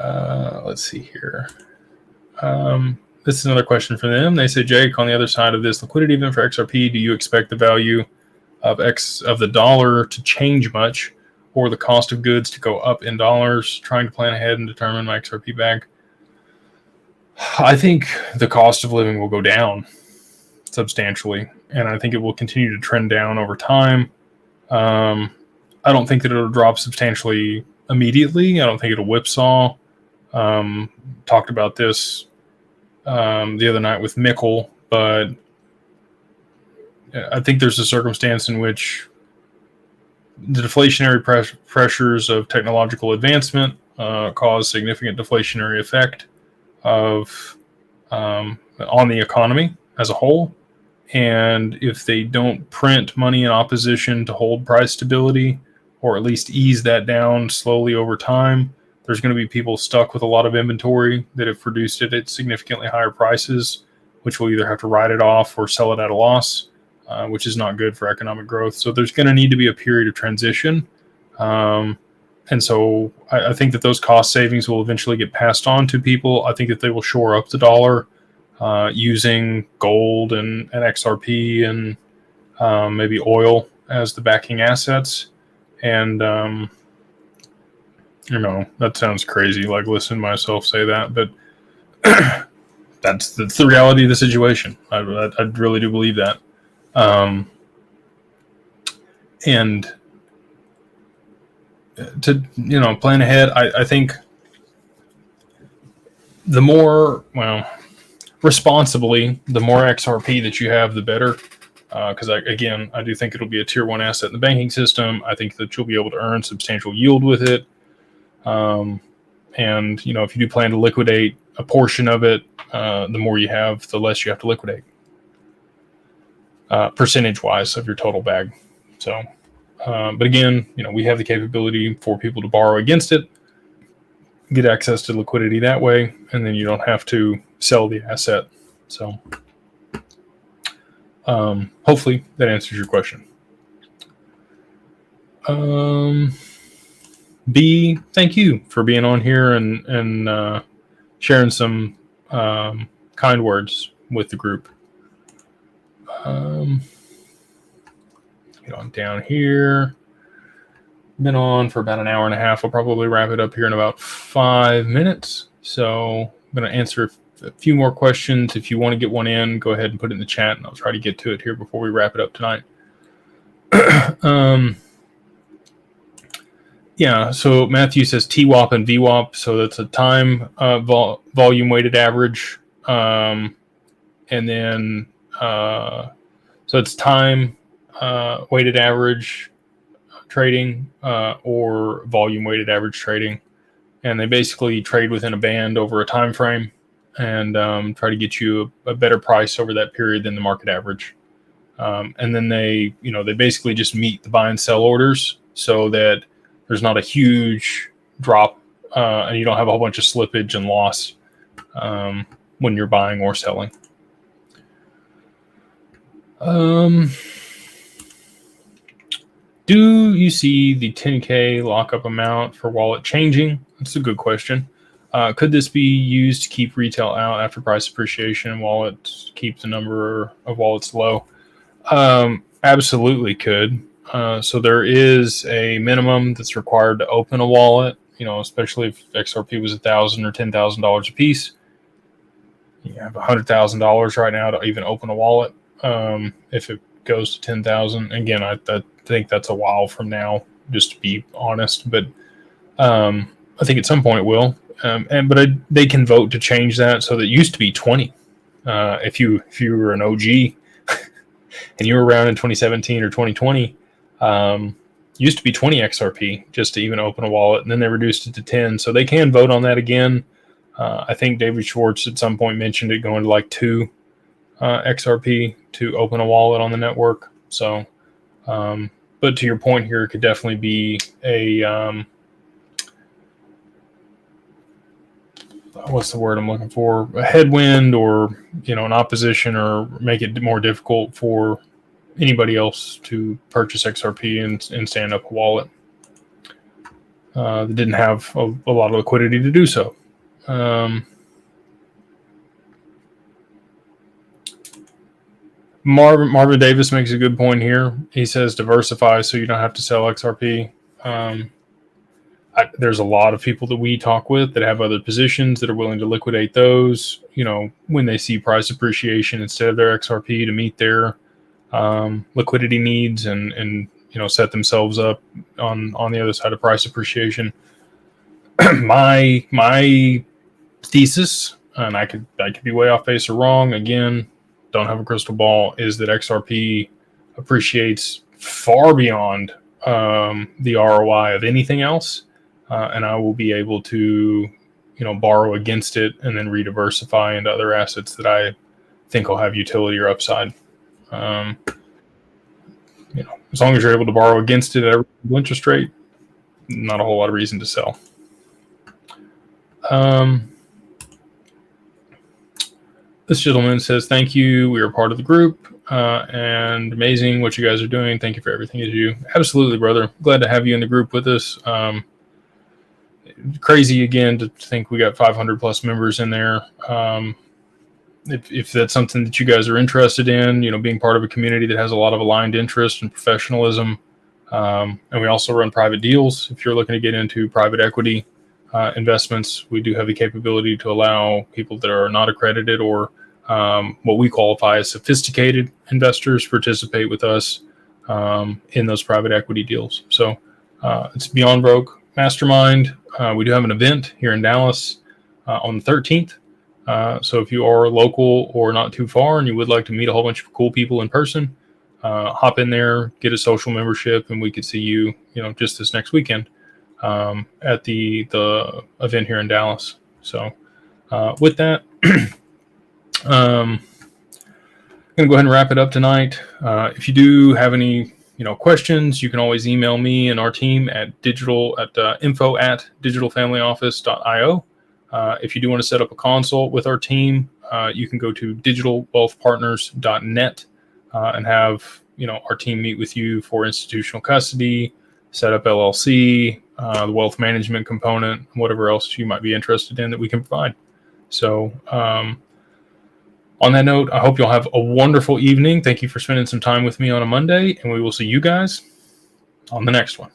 Let's see here. This is another question for them. They say, Jake, on the other side of this liquidity event for XRP, do you expect the value of the dollar to change much, or the cost of goods to go up in dollars? Trying to plan ahead and determine my XRP bag. I think the cost of living will go down substantially, and I think it will continue to trend down over time. I don't think that it'll drop substantially immediately. I don't think it'll whipsaw. Talked about this the other night with Mikkel, but I think there's a circumstance in which the deflationary pressures of technological advancement cause significant deflationary effect of on the economy as a whole. And if they don't print money in opposition to hold price stability, or at least ease that down slowly over time, there's going to be people stuck with a lot of inventory that have produced it at significantly higher prices, which will either have to write it off or sell it at a loss, which is not good for economic growth. So there's going to need to be a period of transition. And so I think that those cost savings will eventually get passed on to people. I think that they will shore up the dollar using gold and XRP and maybe oil as the backing assets. And, that sounds crazy, like listening to myself say that, but that's the reality of the situation. I really do believe that. And to, plan ahead, I think the more, responsibly, the more XRP that you have, the better. Because I do think it'll be a tier 1 asset in the banking system. I think that you'll be able to earn substantial yield with it. And, if you do plan to liquidate a portion of it, the more you have, the less you have to liquidate, percentage-wise of your total bag. So, but again, we have the capability for people to borrow against it, get access to liquidity that way, and then you don't have to sell the asset. So, hopefully that answers your question. B, thank you for being on here and sharing some kind words with the group. Get on down here. Been on for about an hour and a half. I'll probably wrap it up here in about 5 minutes. So I'm going to answer a few more questions. If you want to get one in, go ahead and put it in the chat, and I'll try to get to it here before we wrap it up tonight. Yeah, so Matthew says TWAP and VWAP. So that's a time volume weighted average. And then, so it's time weighted average trading or volume weighted average trading. And they basically trade within a band over a time frame and try to get you a better price over that period than the market average. And then they basically just meet the buy and sell orders so that there's not a huge drop and you don't have a whole bunch of slippage and loss when you're buying or selling. Do you see the 10K lockup amount for wallet changing? That's a good question. Could this be used to keep retail out after price appreciation and wallet keep the number of wallets low? Absolutely could. So there is a minimum that's required to open a wallet, especially if XRP was $1,000 or $10,000 a piece. You have $100,000 right now to even open a wallet. If it goes to 10,000, again, I think that's a while from now, just to be honest. But I think at some point it will. But they can vote to change that. So that used to be 20. If you were an OG and you were around in 2017 or 2020, used to be 20 XRP just to even open a wallet, and then they reduced it to 10. So they can vote on that again. I think David Schwartz at some point mentioned it going to like 2 XRP to open a wallet on the network. So, but to your point here, it could definitely be a what's the word I'm looking for? A headwind, or an opposition, or make it more difficult for anybody else to purchase XRP and stand up a wallet that didn't have a lot of liquidity to do so. Marvin Davis makes a good point here. He says diversify so you don't have to sell XRP. There's a lot of people that we talk with that have other positions that are willing to liquidate those, when they see price appreciation instead of their XRP to meet their liquidity needs and set themselves up on the other side of price appreciation. my thesis, and I could be way off base or wrong, again, don't have a crystal ball, is that XRP appreciates far beyond the ROI of anything else. and I will be able to, borrow against it and then rediversify into other assets that I think will have utility or upside. As long as you're able to borrow against it at a interest rate, not a whole lot of reason to sell. This gentleman says, thank you. We are part of the group, and amazing what you guys are doing. Thank you for everything you do. Absolutely, brother. Glad to have you in the group with us. Crazy again to think we got 500 plus members in there. If that's something that you guys are interested in, being part of a community that has a lot of aligned interest and professionalism. And we also run private deals. If you're looking to get into private equity investments, we do have the capability to allow people that are not accredited or what we qualify as sophisticated investors participate with us in those private equity deals. So it's Beyond Broke Mastermind. We do have an event here in Dallas on the 13th. So if you are local or not too far and you would like to meet a whole bunch of cool people in person, hop in there, get a social membership, and we could see you, just this next weekend at the event here in Dallas. So with that, I'm going to go ahead and wrap it up tonight. If you do have any questions, you can always email me and our team at info@digitalfamilyoffice.io. If you do want to set up a consult with our team, you can go to digitalwealthpartners.net and have our team meet with you for institutional custody, set up LLC, the wealth management component, whatever else you might be interested in that we can provide. So on that note, I hope you'll have a wonderful evening. Thank you for spending some time with me on a Monday, and we will see you guys on the next one.